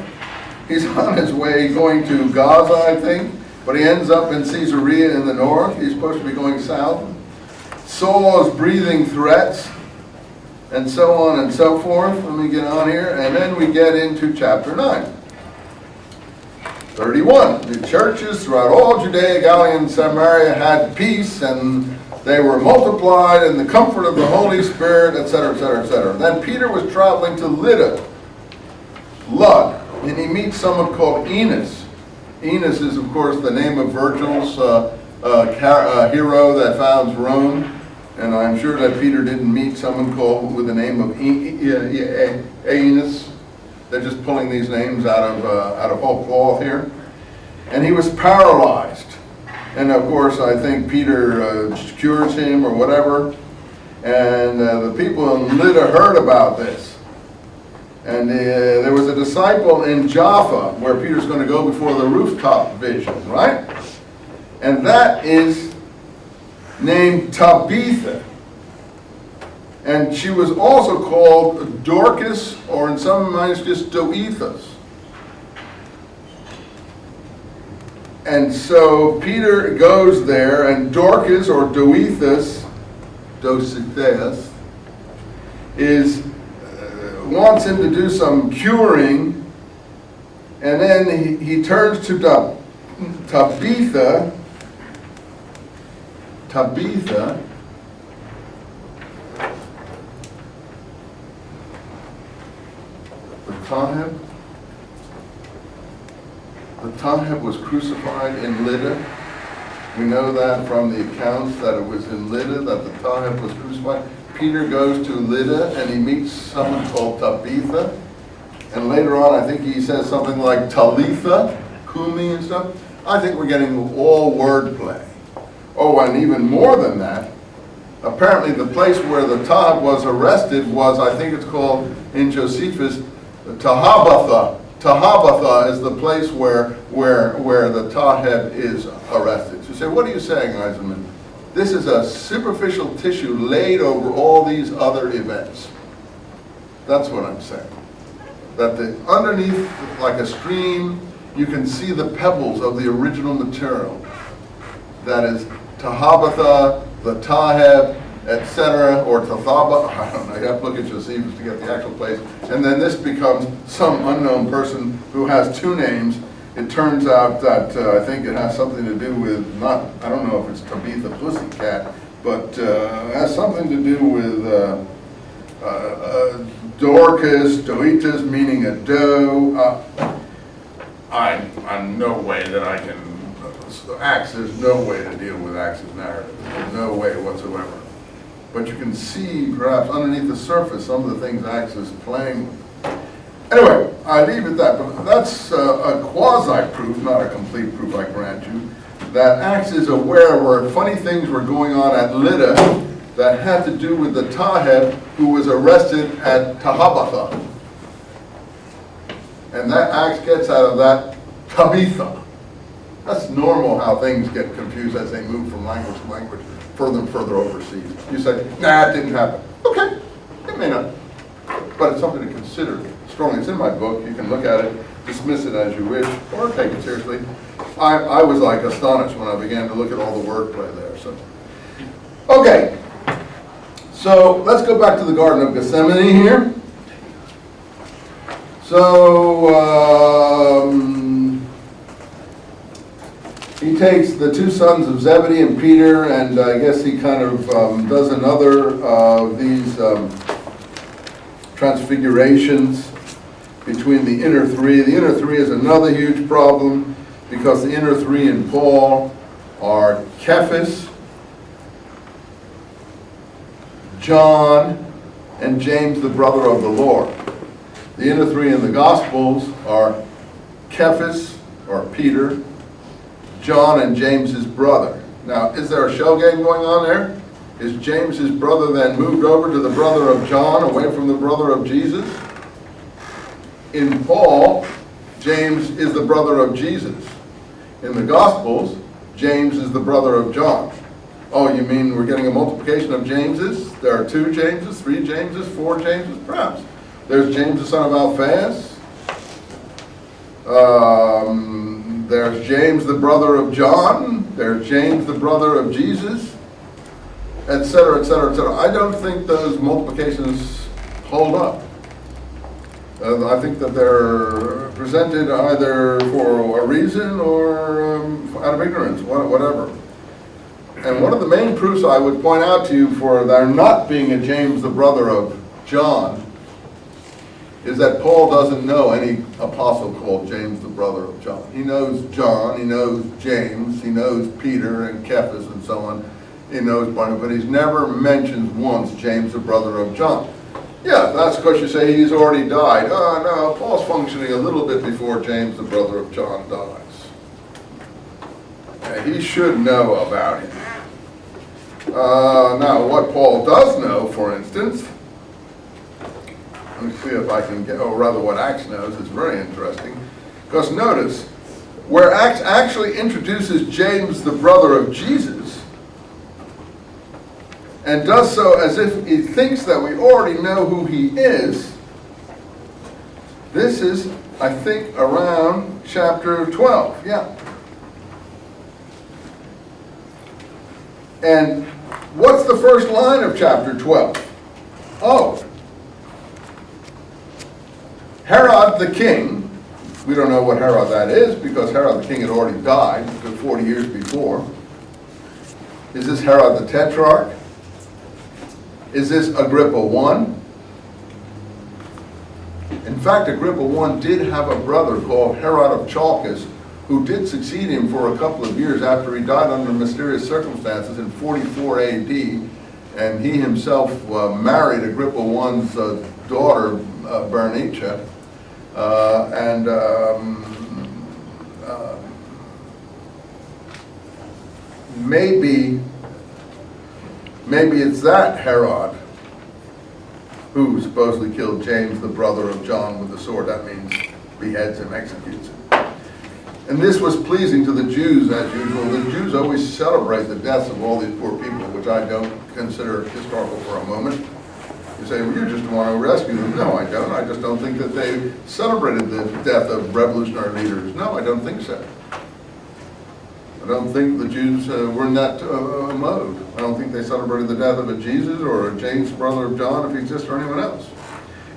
He's on his way going to Gaza, I think, but he ends up in Caesarea in the north. He's supposed to be going south. Saul is breathing threats, and so on and so forth. Let me get on here, and then we get into chapter 9. 31. The churches throughout all Judea, Galilee, and Samaria had peace, and they were multiplied in the comfort of the Holy Spirit, etc., etc., etc. Then Peter was traveling to Lud, and he meets someone called Enos. Enos is, of course, the name of Virgil's hero that founds Rome. And I'm sure that Peter didn't meet someone called with the name of Enos. They're just pulling these names out of whole cloth here. And he was paralyzed. And of course, I think Peter cures him or whatever. And the people in Lydda heard about this. And there was a disciple in Jaffa where Peter's going to go before the rooftop vision, right? And that is named Tabitha. And she was also called Dorcas, or in some minds just Doethus. And so Peter goes there, and Dorcas, or Doethus, Dositheus, wants him to do some curing, and then he turns to Tabitha, the Taheb was crucified in Lydda. We know that from the accounts that it was in Lydda that the Taheb was crucified. Peter goes to Lydda and he meets someone called Tabitha. And later on, I think he says something like Talitha, Kumi and stuff. I think we're getting all wordplay. Oh, and even more than that, apparently the place where the Taheb was arrested was, I think it's called in Josephus, Tahabatha. Tahabatha is the place where the Taheb is arrested. So you say, what are you saying, Eisenman? This is a superficial tissue laid over all these other events. That's what I'm saying. That underneath, like a stream, you can see the pebbles of the original material. That is Tahabatha, the Taheb, etc., or Tathaba, I don't know, you have to look at Josephus to get the actual place. And then this becomes some unknown person who has two names. It turns out that I think it has something to do with, I don't know if it's Tabitha Pussycat, but it has something to do with Dorcas, Doetus, meaning a doe. I'm no way that I can, Acts, there's no way to deal with Acts' narrative. There's no way whatsoever. But you can see, perhaps, underneath the surface, some of the things Acts is playing with. Anyway, I leave it at that, but that's a quasi-proof, not a complete proof, I grant you, that Acts is aware where funny things were going on at Lydda that had to do with the Taheb who was arrested at Tahabatha. And that Acts gets out of that Tabitha. That's normal how things get confused as they move from language to language, further and further overseas. You say, nah, it didn't happen. Okay, it may not, but it's something to consider strongly. It's in my book. You can look at it, dismiss it as you wish, or take it seriously. I was like astonished when I began to look at all the wordplay there. So, okay, so let's go back to the Garden of Gethsemane here. So, he takes the two sons of Zebedee and Peter, and I guess he kind of does another of these transfigurations between the inner three. The inner three is another huge problem because the inner three in Paul are Cephas, John, and James, the brother of the Lord. The inner three in the Gospels are Cephas, or Peter, John, and James, his brother. Now, is there a shell game going on there? Is James, his brother, then moved over to the brother of John, away from the brother of Jesus? In Paul, James is the brother of Jesus. In the Gospels, James is the brother of John. Oh, you mean we're getting a multiplication of Jameses? There are 2 Jameses, 3 Jameses, 4 Jameses, perhaps. There's James the son of Alphaeus. There's James the brother of John. There's James the brother of Jesus, etc., etc., etc. I don't think those multiplications hold up. I think that they're presented either for a reason or out of ignorance, whatever. And one of the main proofs I would point out to you for there not being a James the brother of John is that Paul doesn't know any apostle called James the brother of John. He knows John, he knows James, he knows Peter and Cephas and so on. He knows Barnabas, but he's never mentioned once James the brother of John. Yeah, that's because you say he's already died. Oh no, Paul's functioning a little bit before James the brother of John dies. He should know about him. Now, what Paul does know, for instance, let me see if I can get, or rather what Acts knows is very interesting. Because notice, where Acts actually introduces James, the brother of Jesus, and does so as if he thinks that we already know who he is, this is, I think, around chapter 12, yeah. And what's the first line of chapter 12? Oh, Herod the king, we don't know what Herod that is because Herod the king had already died 40 years before. Is this Herod the Tetrarch? Is this Agrippa I? In fact, Agrippa I did have a brother called Herod of Chalcis who did succeed him for a couple of years after he died under mysterious circumstances in 44 AD, and he himself married Agrippa I's daughter, Bernice, maybe it's that Herod who supposedly killed James, the brother of John, with the sword. That means beheads him, executes him. And this was pleasing to the Jews, as usual. The Jews always celebrate the deaths of all these poor people, which I don't consider historical for a moment. You say, well, you just want to rescue them. No, I don't. I just don't think that they celebrated the death of revolutionary leaders. No, I don't think so. I don't think the Jews were in that mode. I don't think they celebrated the death of a Jesus or a James, brother of John, if he exists, or anyone else.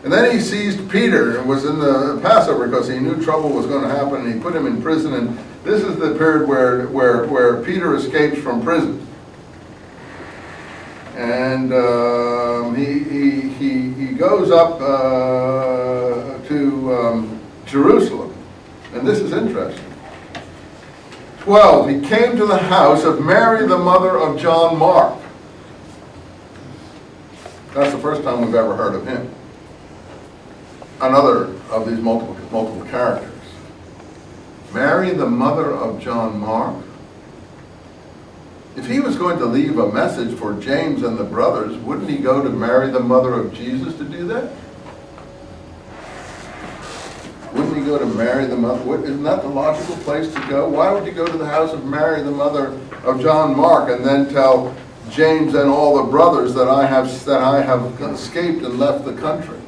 And then he seized Peter and was in the Passover because he knew trouble was going to happen, and he put him in prison. And this is the period where Peter escapes from prison. And he goes up to Jerusalem. And this is interesting. 12, he came to the house of Mary, the mother of John Mark. That's the first time we've ever heard of him. Another of these multiple characters. Mary, the mother of John Mark. If he was going to leave a message for James and the brothers, wouldn't he go to Mary, the mother of Jesus, to do that? Wouldn't he go to Mary, the mother? Isn't that the logical place to go? Why would you go to the house of Mary, the mother of John Mark, and then tell James and all the brothers that I have escaped and left the country?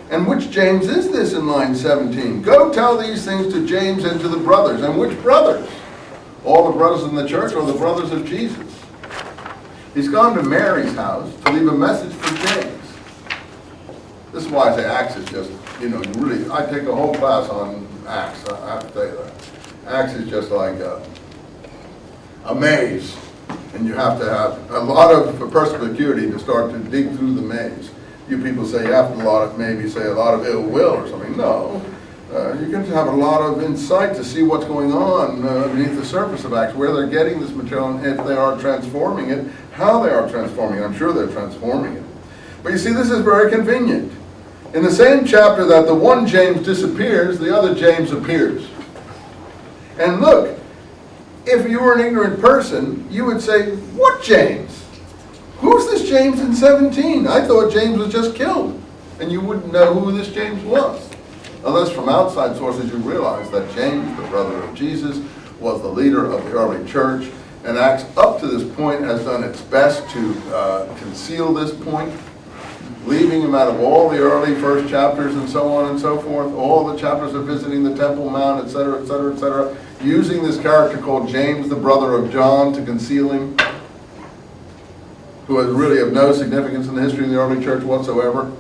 And which James is this in line 17? Go tell these things to James and to the brothers. And which brothers? All the brothers in the church or the brothers of Jesus? He's gone to Mary's house to leave a message for James. This is why I say Acts is just, really, I take a whole class on Acts, I have to tell you that. Acts is just like a maze, and you have to have a lot of perspicuity to start to dig through the maze. You people say you have to maybe say a lot of ill will or something. No. You can have a lot of insight to see what's going on beneath the surface of Acts, where they're getting this material, and if they are transforming it, how they are transforming it. I'm sure they're transforming it. But you see, this is very convenient. In the same chapter that the one James disappears, the other James appears. And look, if you were an ignorant person, you would say, what James? Who's this James in 17? I thought James was just killed. And you wouldn't know who this James was. Unless from outside sources you realize that James, the brother of Jesus, was the leader of the early church, and Acts up to this point has done its best to conceal this point, leaving him out of all the early first chapters and so on and so forth, all the chapters of visiting the Temple Mount, etc., etc., etc., using this character called James, the brother of John, to conceal him, who is really of no significance in the history of the early church whatsoever,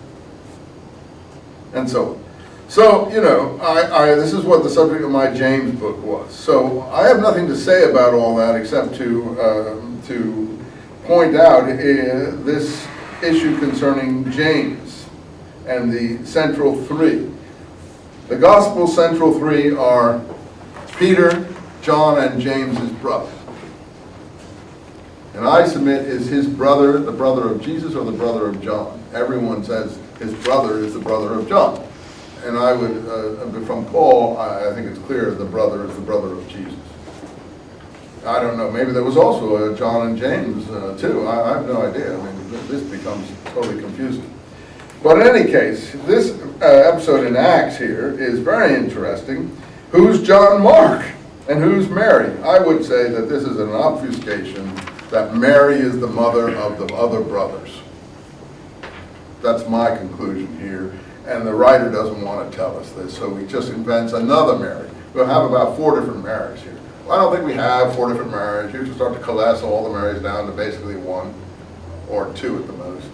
and so on. So, you know, this is what the subject of my James book was. So I have nothing to say about all that except to point out this issue concerning James and the central three. The gospel central three are Peter, John, and James, his brother. And I submit, is his brother the brother of Jesus or the brother of John? Everyone says his brother is the brother of John. And I would, from Paul, I think it's clear the brother is the brother of Jesus. I don't know, maybe there was also a John and James too. I have no idea. I mean, this becomes totally confusing. But in any case, this episode in Acts here is very interesting. Who's John Mark and who's Mary? I would say that this is an obfuscation that Mary is the mother of the other brothers. That's my conclusion here. And the writer doesn't want to tell us this, so he just invents another Mary. We'll have about 4 different Marys here. Well, I don't think we have 4 different Marys. You can start to coalesce all the Marys down to basically 1 or 2 at the most.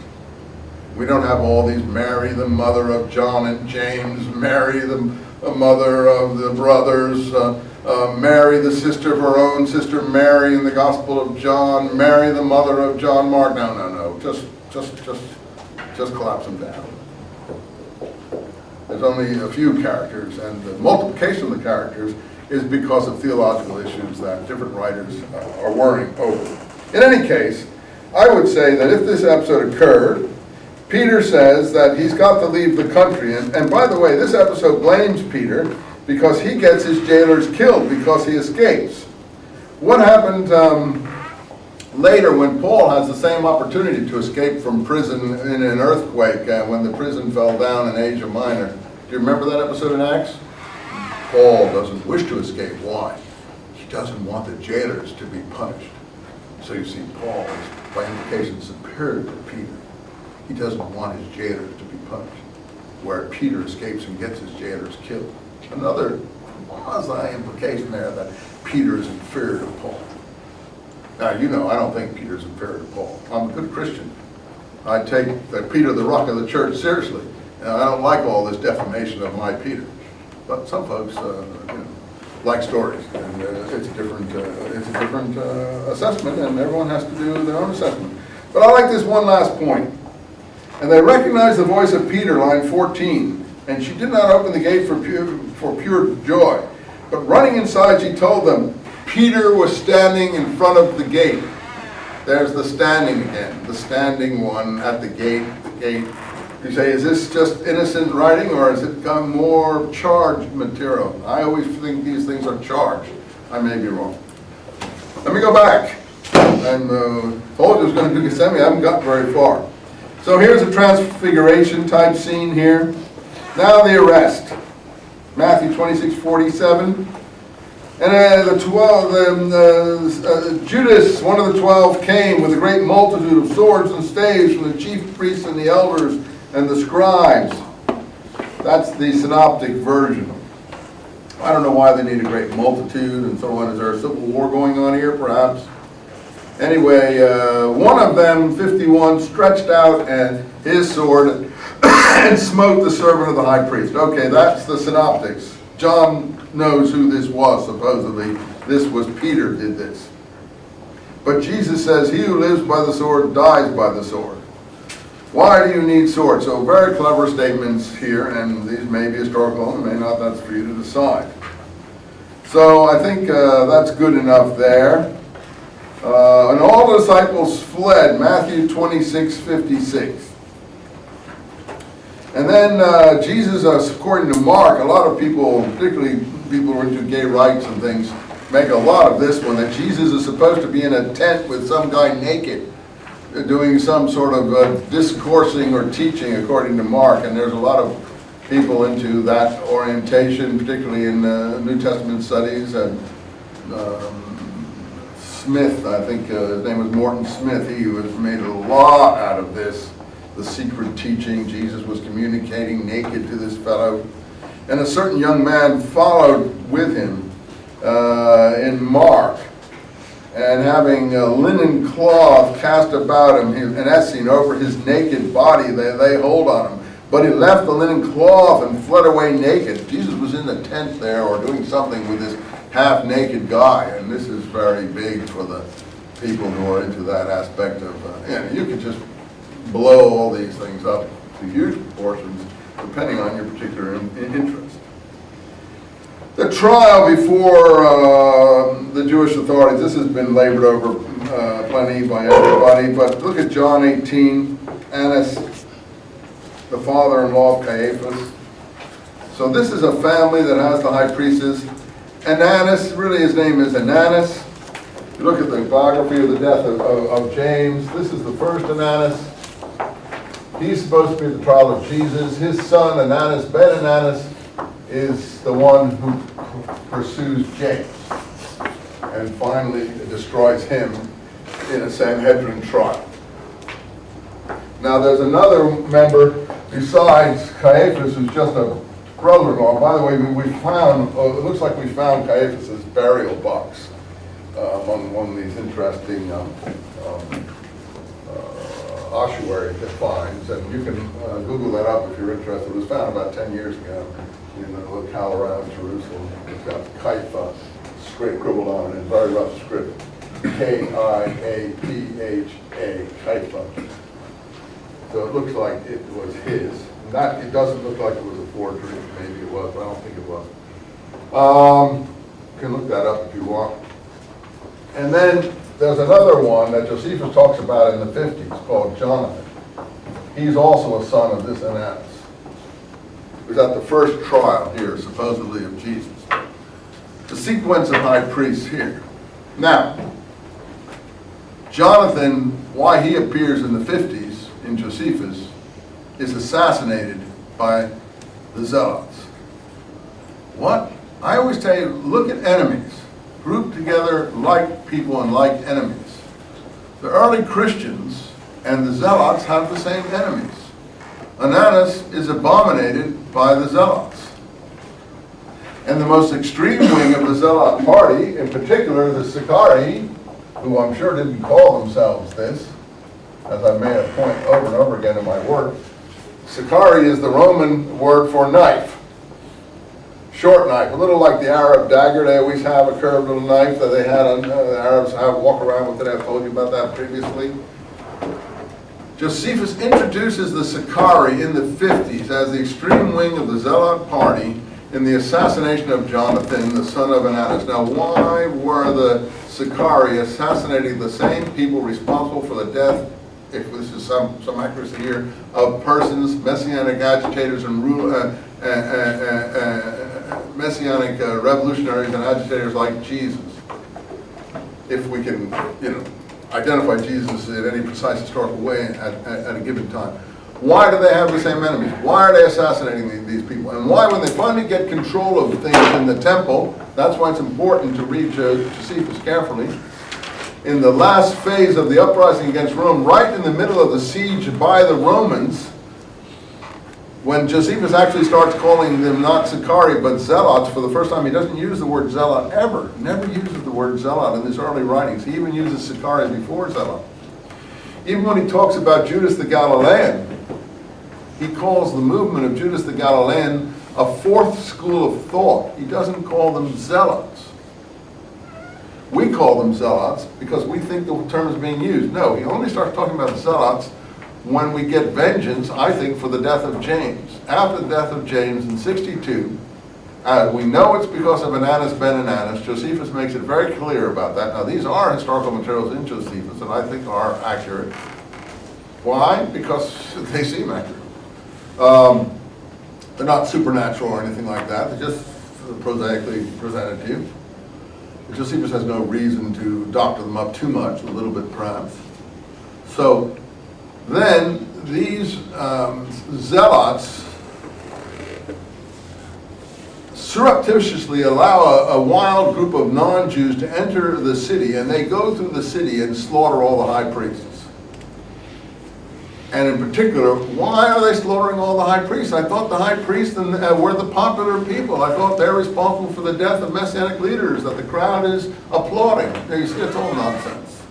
We don't have all these Mary, the mother of John and James, Mary, the mother of the brothers, Mary, the sister of her own sister Mary in the Gospel of John, Mary, the mother of John Mark. No. Just collapse them down. There's only a few characters, and the multiplication of the characters is because of theological issues that different writers are worrying over. In any case, I would say that if this episode occurred, Peter says that he's got to leave the country. And by the way, this episode blames Peter because he gets his jailers killed because he escapes. What happened later when Paul has the same opportunity to escape from prison in an earthquake when the prison fell down in Asia Minor? Do you remember that episode in Acts? Paul doesn't wish to escape. Why? He doesn't want the jailers to be punished. So you see, Paul is by implication superior to Peter. He doesn't want his jailers to be punished, where Peter escapes and gets his jailers killed. Another quasi-implication there that Peter is inferior to Paul. Now, you know, I don't think Peter's inferior to Paul. I'm a good Christian. I take Peter, the rock of the church, seriously. And I don't like all this defamation of my Peter. But some folks, like stories, and it's a different assessment, and everyone has to do their own assessment. But I like this one last point. And they recognized the voice of Peter, line 14. And she did not open the gate for pure joy. But running inside, she told them, Peter was standing in front of the gate. There's the standing again, the standing one at the gate. You say, is this just innocent writing, or has it become more charged material? I always think these things are charged. I may be wrong. Let me go back. I told you I was going to do Gethsemane. I haven't got very far. So here's a transfiguration type scene here. Now the arrest. Matthew 26:47. And Judas, one of the 12, came with a great multitude of swords and staves from the chief priests and the elders and the scribes. That's the synoptic version. I don't know why they need a great multitude and so on. Is there a civil war going on here, perhaps? Anyway, one of them, 51, stretched out and his sword and smote the servant of the high priest. Okay, that's the synoptics. John knows who this was, supposedly. This was Peter did this. But Jesus says, he who lives by the sword dies by the sword. Why do you need swords? So very clever statements here, and these may be historical and may not, that's for you to decide. So I think that's good enough there. And all the disciples fled, Matthew 26:56. And then Jesus, according to Mark, a lot of people, particularly people who are into gay rights and things, make a lot of this one, that Jesus is supposed to be in a tent with some guy naked, doing some sort of discoursing or teaching, according to Mark. And there's a lot of people into that orientation, particularly in New Testament studies. And Smith, I think his name was Morton Smith, he has made a lot out of this, the secret teaching. Jesus was communicating naked to this fellow. And a certain young man followed with him in Mark, and having a linen cloth cast about him, and as seen over his naked body, they hold on him. But he left the linen cloth and fled away naked. Jesus was in the tent there, or doing something with this half-naked guy, and this is very big for the people who are into that aspect of, you can just blow all these things up to huge proportions, depending on your particular interest. The trial before the Jewish authorities, this has been labored over plenty by everybody, but look at John 18, Annas, the father-in-law of Caiaphas. So this is a family that has the high priestess. Annas, really his name is Annas. You look at the biography of the death of James. This is the first Annas. He's supposed to be the trial of Jesus. His son, Annas, Ben Annas, is the one who pursues James and finally destroys him in a Sanhedrin trial. Now there's another member besides Caiaphas who's just a brother-in-law. By the way, we found, it looks like we found Caiaphas' burial box among one of these interesting ossuary finds, and you can Google that up if you're interested. It was found about 10 years ago in a locale around Jerusalem. It's got Kaifa scribbled on it in very rough script. K-I-A-P-H-A, Kaifa. So it looks like it was his. It doesn't look like it was a forgery. Maybe it was, but I don't think it was. You can look that up if you want. And then there's another one that Josephus talks about in the 50s called Jonathan. He's also a son of this Annas. He was at the first trial here, supposedly, of Jesus. The sequence of high priests here. Now, Jonathan, why he appears in the 50s in Josephus, is assassinated by the Zealots. What? I always tell you, look at enemies. Group together like people and like enemies. The early Christians and the Zealots have the same enemies. Annas is abominated by the Zealots. And the most extreme wing of the Zealot party, in particular the Sicarii, who I'm sure didn't call themselves this, as I made a point over and over again in my work. Sicarii is the Roman word for knife. Short knife, a little like the Arab dagger. They always have a curved little knife that they had on, the Arabs walk around with it. I've told you about that previously. Josephus introduces the Sicarii in the 50s as the extreme wing of the Zealot party in the assassination of Jonathan, the son of Annas. Now, why were the Sicarii assassinating the same people responsible for the death, if this is some accuracy here, of persons, messianic agitators and messianic revolutionaries and agitators like Jesus? If we can, identify Jesus in any precise historical way at a given time. Why do they have the same enemies? Why are they assassinating these people? And why, when they finally get control of things in the temple, that's why it's important to read Josephus carefully. In the last phase of the uprising against Rome, right in the middle of the siege by the Romans, when Josephus actually starts calling them not Sicarii but Zealots for the first time, he doesn't use the word Zealot ever. Never uses the word Zealot in his early writings. He even uses Sicarii before Zealot. Even when he talks about Judas the Galilean, he calls the movement of Judas the Galilean a fourth school of thought. He doesn't call them Zealots. We call them Zealots because we think the term is being used. No, he only starts talking about Zealots when we get vengeance, I think, for the death of James. After the death of James in 62, we know it's because of Ananus ben Ananus. Josephus makes it very clear about that. Now, these are historical materials in Josephus that I think are accurate. Why? Because they seem accurate. They're not supernatural or anything like that. They're just prosaically presented to you. Josephus has no reason to doctor them up too much, a little bit perhaps. So then these zealots surreptitiously allow a wild group of non-Jews to enter the city, and they go through the city and slaughter all the high priests. And in particular, why are they slaughtering all the high priests? I thought the high priests were the popular people. I thought they're responsible for the death of Messianic leaders, that the crowd is applauding. You see, it's all nonsense.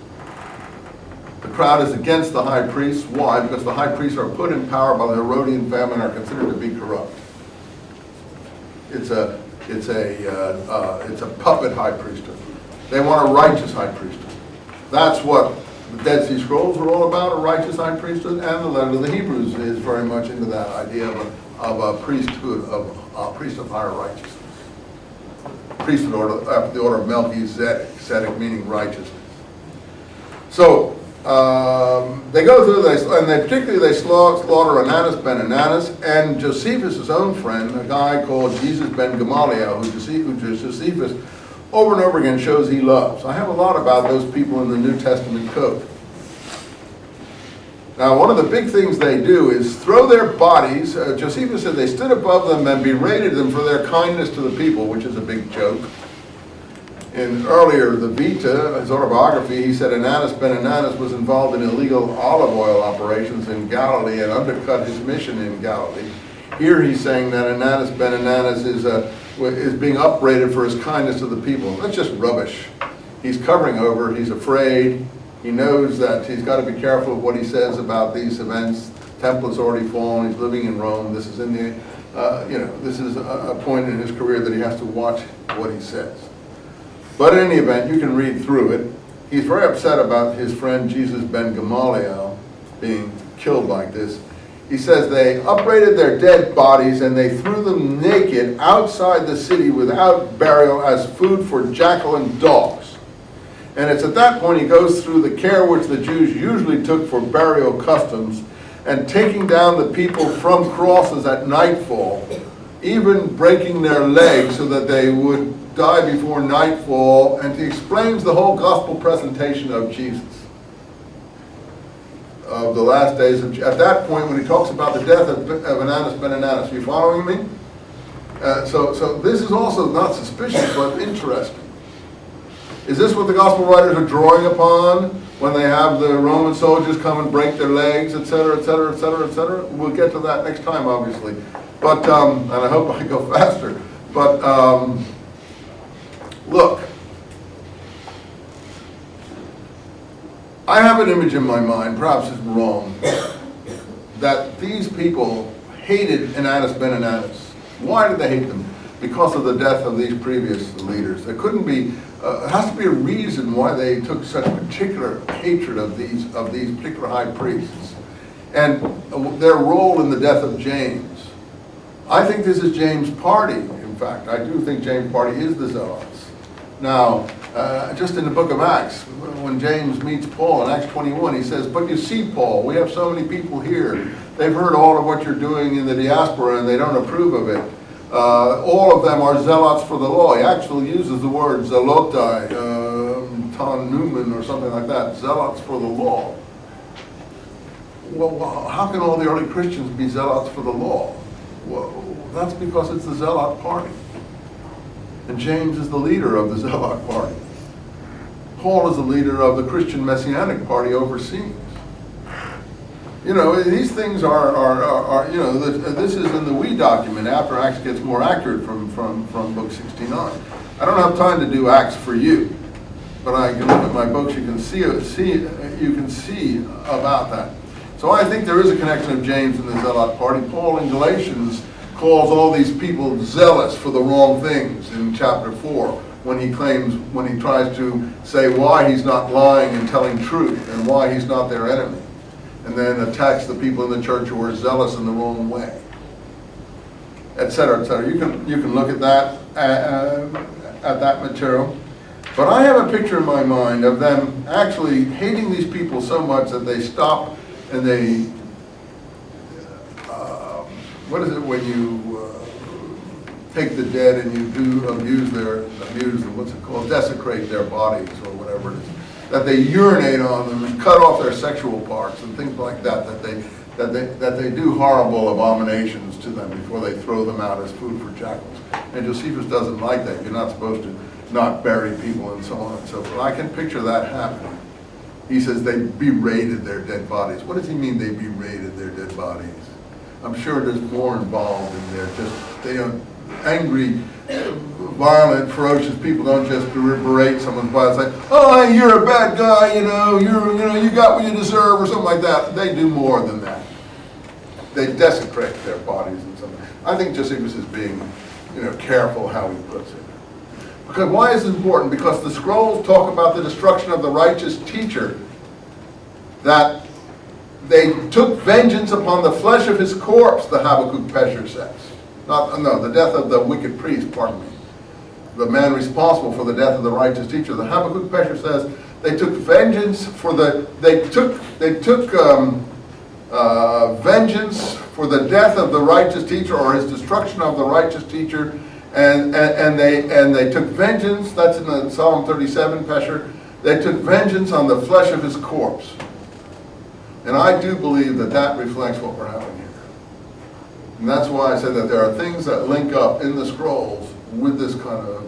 The crowd is against the high priests. Why? Because the high priests are put in power by the Herodian family and are considered to be corrupt. It's a puppet high priesthood. They want a righteous high priesthood. That's what the Dead Sea Scrolls are all about, a righteous high priesthood, and the letter of the Hebrews is very much into that idea of a priesthood, of a priest of higher righteousness. Priesthood order, after the order of Melchizedek, Zedek meaning righteousness. So they go through, and they slaughter Ananus ben Ananus, and Josephus' own friend, a guy called Jesus ben Gamaliel, who Josephus over and over again shows he loves. I have a lot about those people in the New Testament code. Now, one of the big things they do is throw their bodies. Josephus said they stood above them and berated them for their kindness to the people, which is a big joke. In earlier, the Vita, his autobiography, he said Ananus ben Ananus was involved in illegal olive oil operations in Galilee and undercut his mission in Galilee. Here he's saying that Ananus ben Ananus is being upbraided for his kindness to the people. That's just rubbish. He's covering over, he's afraid, he knows that he's got to be careful of what he says about these events. Temple has already fallen, he's living in Rome, this is in the, this is a point in his career that he has to watch what he says. But in any event, you can read through it. He's very upset about his friend Jesus ben Gamaliel being killed like this. He says they upbraided their dead bodies and they threw them naked outside the city without burial as food for jackal and dogs. And it's at that point he goes through the care which the Jews usually took for burial customs, and taking down the people from crosses at nightfall, even breaking their legs so that they would die before nightfall, and he explains the whole gospel presentation of Jesus. Of the last days at that point when he talks about the death of Ananus ben Ananus. Are you following me? So this is also not suspicious but interesting. Is this what the gospel writers are drawing upon when they have the Roman soldiers come and break their legs, etc., etc., etc., etc.? We'll get to that next time, obviously. But and I hope I go faster. But look. I have an image in my mind, perhaps it's wrong, that these people hated Ananus ben Ananus. Why did they hate them? Because of the death of these previous leaders. There couldn't be, there has to be a reason why they took such particular hatred of these particular high priests. And their role in the death of James. I think this is James' party, in fact. I do think James' party is the Zealots. Now, just in the book of Acts, when James meets Paul in Acts 21, he says, but you see, Paul, we have so many people here. They've heard all of what you're doing in the diaspora and they don't approve of it. All of them are zealots for the law. He actually uses the word zelotai, ton numen or something like that, zealots for the law. Well, how can all the early Christians be zealots for the law? Well, that's because it's the zealot party. And James is the leader of the Zealot party. Paul is the leader of the Christian Messianic party overseas. You know, these things are this is in the we document after Acts gets more accurate from book 69. I don't have time to do Acts for you, but I can look at my books, you can see about that. So I think there is a connection of James and the Zealot party. Paul in Galatians calls all these people zealous for the wrong things in chapter 4 when he tries to say why he's not lying and telling truth and why he's not their enemy. and then attacks the people in the church who are zealous in the wrong way, et cetera, et cetera. You can look at that material. But I have a picture in my mind of them actually hating these people so much that they stop and they, what is it when you take the dead and you do abuse them, what's it called, desecrate their bodies or whatever it is, that they urinate on them and cut off their sexual parts and things like that, that they do horrible abominations to them before they throw them out as food for jackals. And Josephus doesn't like that. You're not supposed to not bury people and so on and so forth. I can picture that happening. He says they berated their dead bodies. What does he mean they berated their dead bodies? I'm sure there's more involved in there. Just they don't, angry, violent, ferocious people don't just berate someone's body. It's like, oh, you're a bad guy, you got what you deserve or something like that. They do more than that. They desecrate their bodies and something. I think Josephus is being, careful how he puts it. Because why is it important? Because the scrolls talk about the destruction of the righteous teacher, that they took vengeance upon the flesh of his corpse, the Habakkuk Pesher says. The death of the wicked priest, pardon me. The man responsible for the death of the righteous teacher. The Habakkuk Pesher says they took vengeance for vengeance for the death of the righteous teacher, or his destruction of the righteous teacher. And they took vengeance, that's in the Psalm 37, Pesher, they took vengeance on the flesh of his corpse. And I do believe that reflects what we're having here. And that's why I said that there are things that link up in the scrolls with this kind of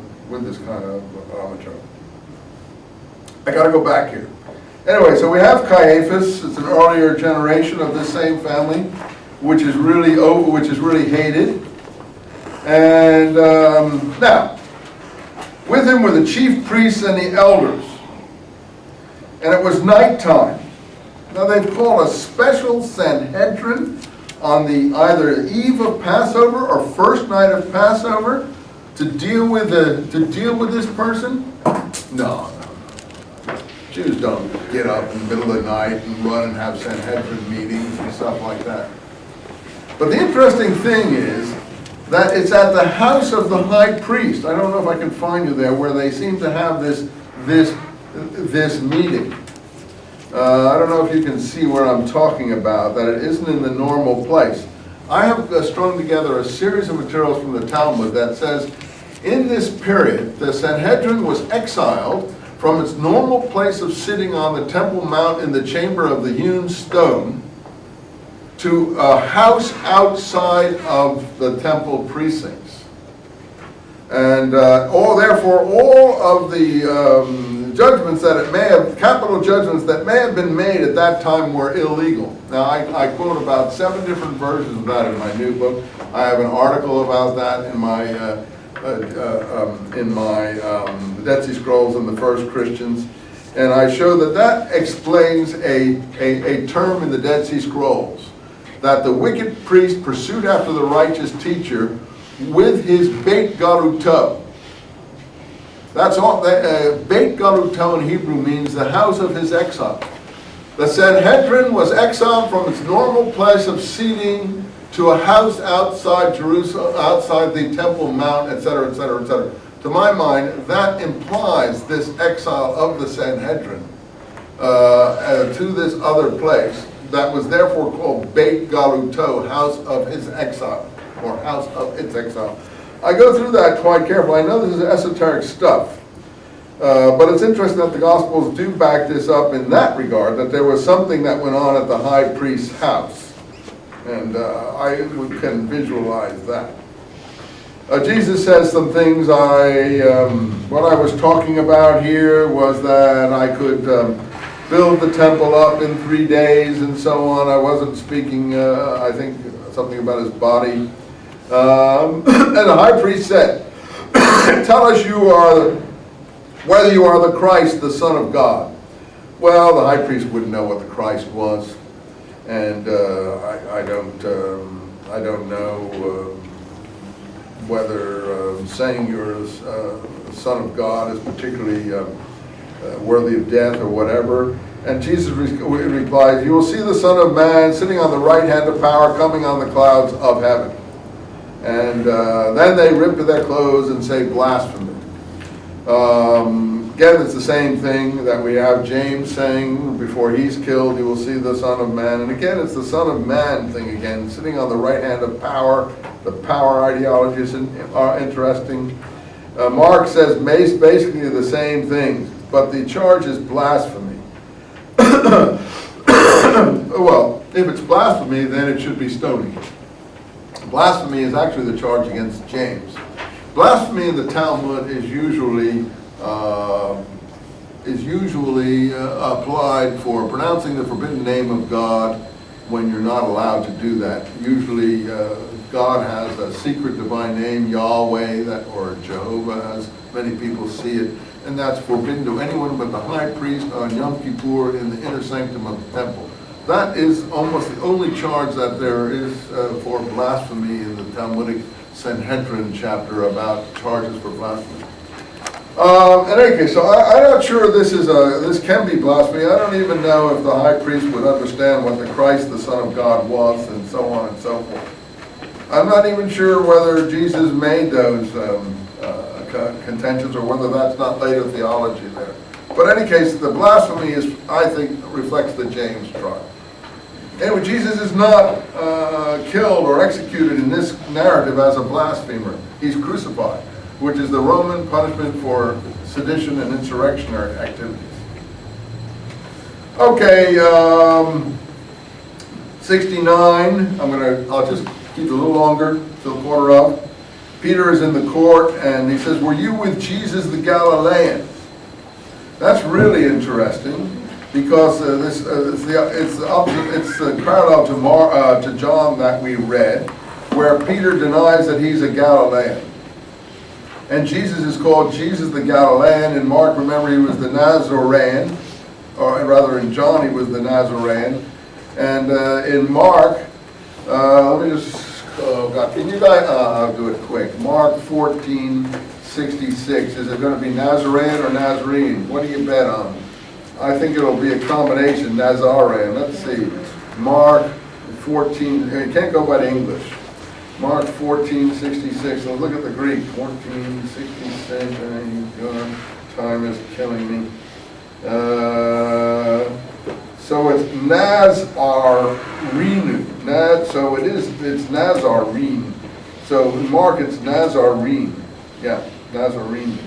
material. I got to go back here. Anyway, so we have Caiaphas. It's an earlier generation of this same family, which is really hated. And now, with him were the chief priests and the elders. And it was nighttime. Now they've called a special Sanhedrin on the either eve of Passover or first night of Passover to deal with this person. No. Jews don't get up in the middle of the night and run and have Sanhedrin meetings and stuff like that. But the interesting thing is that it's at the house of the high priest. I don't know if I can find you there, where they seem to have this meeting. I don't know if you can see where I'm talking about, that it isn't in the normal place. I have strung together a series of materials from the Talmud that says, in this period, the Sanhedrin was exiled from its normal place of sitting on the Temple Mount in the chamber of the hewn stone to a house outside of the temple precincts. And therefore, all of the judgments that capital judgments that may have been made at that time were illegal. Now, I quote about 7 different versions of that in my new book. I have an article about that in my the Dead Sea Scrolls and the First Christians. And I show that explains a term in the Dead Sea Scrolls, that the wicked priest pursued after the righteous teacher with his Beit Garuto. That's all. Beit Garuto in Hebrew means the house of his exile. The Sanhedrin was exiled from its normal place of seating to a house outside Jerusalem, outside the Temple Mount, etc., etc., etc. To my mind, that implies this exile of the Sanhedrin to this other place that was therefore called Beit Galuto, house of his exile, or house of its exile. I go through that quite carefully. I know this is esoteric stuff, but it's interesting that the Gospels do back this up in that regard, that there was something that went on at the high priest's house. And I can visualize that. Jesus says some things. What I was talking about here was that I could build the temple up in 3 days and so on. I wasn't speaking, I think, something about his body. And the high priest said, tell us whether you are the Christ, the Son of God. Well, the high priest wouldn't know what the Christ was. And I don't know whether saying you're a son of God is particularly worthy of death or whatever. And Jesus replies, "You will see the Son of Man sitting on the right hand of power, coming on the clouds of heaven." And then they rip to their clothes and say blasphemy. Again, it's the same thing that we have James saying before he's killed, "You will see the Son of Man." And again, it's the Son of Man thing again, sitting on the right hand of power. The power ideologies are interesting. Mark says basically the same things, but the charge is blasphemy. Well, if it's blasphemy, then it should be stoning. Blasphemy is actually the charge against James. Blasphemy in the Talmud is usually applied for pronouncing the forbidden name of God when you're not allowed to do that. Usually God has a secret divine name, Yahweh, or Jehovah, as many people see it, and that's forbidden to anyone but the high priest on Yom Kippur in the inner sanctum of the temple. That is almost the only charge that there is for blasphemy in the Talmudic Sanhedrin chapter about charges for blasphemy. In any case, so I'm not sure this can be blasphemy. I don't even know if the high priest would understand what the Christ, the Son of God, was, and so on and so forth. I'm not even sure whether Jesus made those contentions or whether that's not later theology there. But in any case, the blasphemy is, I think, reflects the James trial. Anyway, Jesus is not killed or executed in this narrative as a blasphemer. He's crucified, which is the Roman punishment for sedition and insurrectionary activities. Okay, 69. I'll just keep it a little longer till 1:15. Peter is in the court and he says, "Were you with Jesus the Galilean?" That's really interesting because it's the parallel to John that we read, where Peter denies that he's a Galilean. And Jesus is called Jesus the Galilean. In Mark, remember, he was the Nazarene, or rather in John he was the Nazarene. And in Mark, let me just, can you guys, I'll do it quick. Mark 14:66. Is it going to be Nazarene or Nazarene? What do you bet on? I think it'll be a combination, Nazarene. Let's see. Mark 14, you can't go by the English. Mark 14:66. Let's look at the Greek. 14:66. Time is killing me. So it's Nazarene. So it's Nazarene. So in Mark it's Nazarene. Yeah, Nazarene.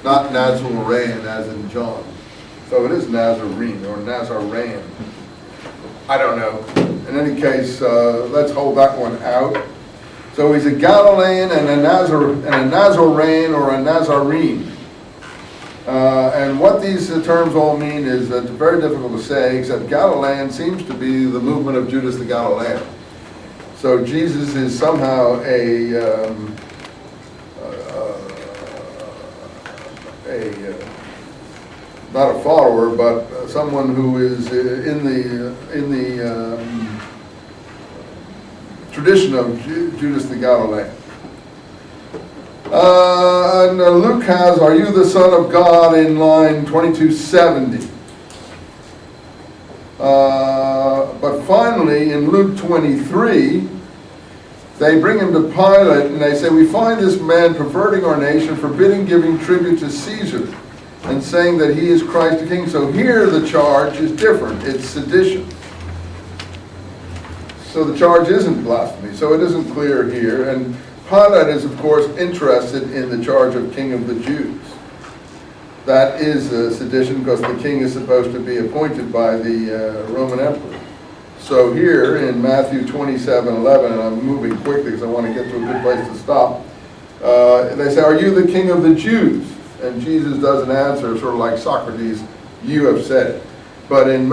Not Nazarene as in John. So it is Nazarene or Nazarene. I don't know. In any case, let's hold that one out. So he's a Galilean and a Nazarene or a Nazarene. And what these terms all mean is that it's very difficult to say, except Galilean seems to be the movement of Judas the Galilean. So Jesus is somehow not a follower, but someone who is in the tradition of Judas the Galilean. And Luke has, "Are you the Son of God?" in line 2270. But finally, in Luke 23, they bring him to Pilate and they say, "We find this man perverting our nation, forbidding giving tribute to Caesar, and saying that he is Christ the King." So here the charge is different. It's sedition. So the charge isn't blasphemy. So it isn't clear here. And Pilate is, of course, interested in the charge of King of the Jews. That is sedition because the king is supposed to be appointed by the Roman emperor. So here in Matthew 27:11, and I'm moving quickly because I want to get to a good place to stop, they say, "Are you the King of the Jews?" And Jesus doesn't answer, sort of like Socrates, "You have said it." But in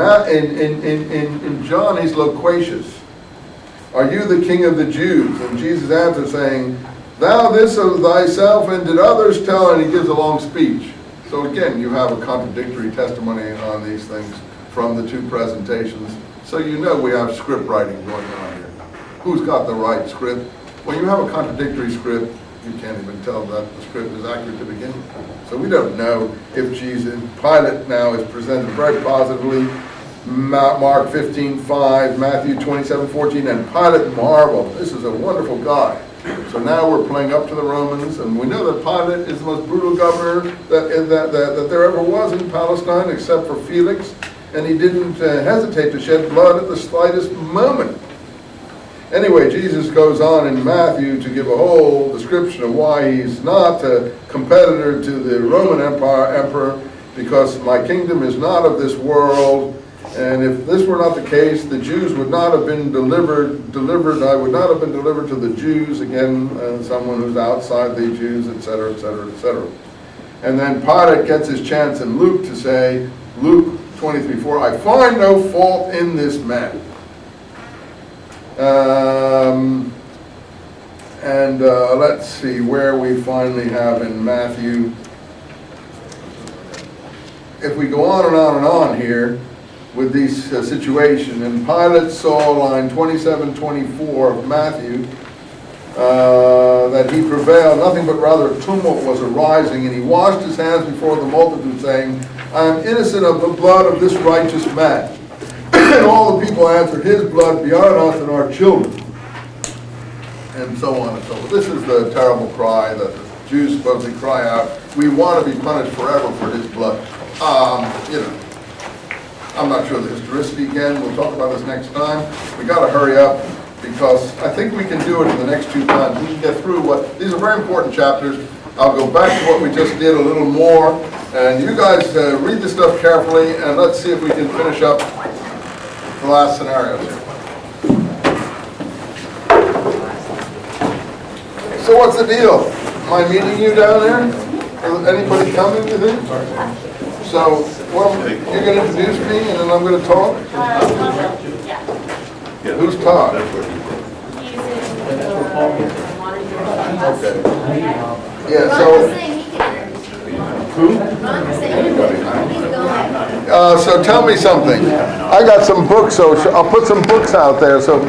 John, he's loquacious. "Are you the King of the Jews?" And Jesus answers saying, "Thou this of thyself, and did others tell?" And he gives a long speech. So again, you have a contradictory testimony on these things from the two presentations. So you know we have script writing going on here. Who's got the right script? When you have a contradictory script, You can't even tell that the script is accurate to begin with. So we don't know if Jesus, Pilate now is presented very positively, Mark 15:5, Matthew 27:14, and Pilate marveled. This is a wonderful guy. So now we're playing up to the Romans, and we know that Pilate is the most brutal governor that there ever was in Palestine, except for Felix, and he didn't hesitate to shed blood at the slightest moment. Anyway, Jesus goes on in Matthew to give a whole description of why he's not a competitor to the Roman emperor, because my kingdom is not of this world. And if this were not the case, the Jews would not have been delivered, I would not have been delivered to the Jews, again, someone who's outside the Jews, etc., etc., etc. And then Pilate gets his chance in Luke to say, Luke 23:4, I find no fault in this man. Let's see where we finally have in Matthew. If we go on and on and on here, with these situation, and Pilate saw, line 27-24 of Matthew, that he prevailed, nothing but rather a tumult was arising, and he washed his hands before the multitude, saying, I am innocent of the blood of this righteous man. And all the people answered, his blood be on us and our children. And so on and so forth. This is the terrible cry that the Jews supposedly cry out, we want to be punished forever for his blood. I'm not sure the historicity again. We'll talk about this next time. We got to hurry up because I think we can do it in the next 2 times. We can get through these are very important chapters. I'll go back to what we just did a little more. And you guys read this stuff carefully and let's see if we can finish up the last scenarios here. So what's the deal? Am I meeting you down there? Is anybody coming, you think? So, you're going to introduce me and then I'm going to talk? Yeah. Who's Todd? That's what he said. Okay. Yeah, so, so tell me something. I got some books, so I'll put some books out there so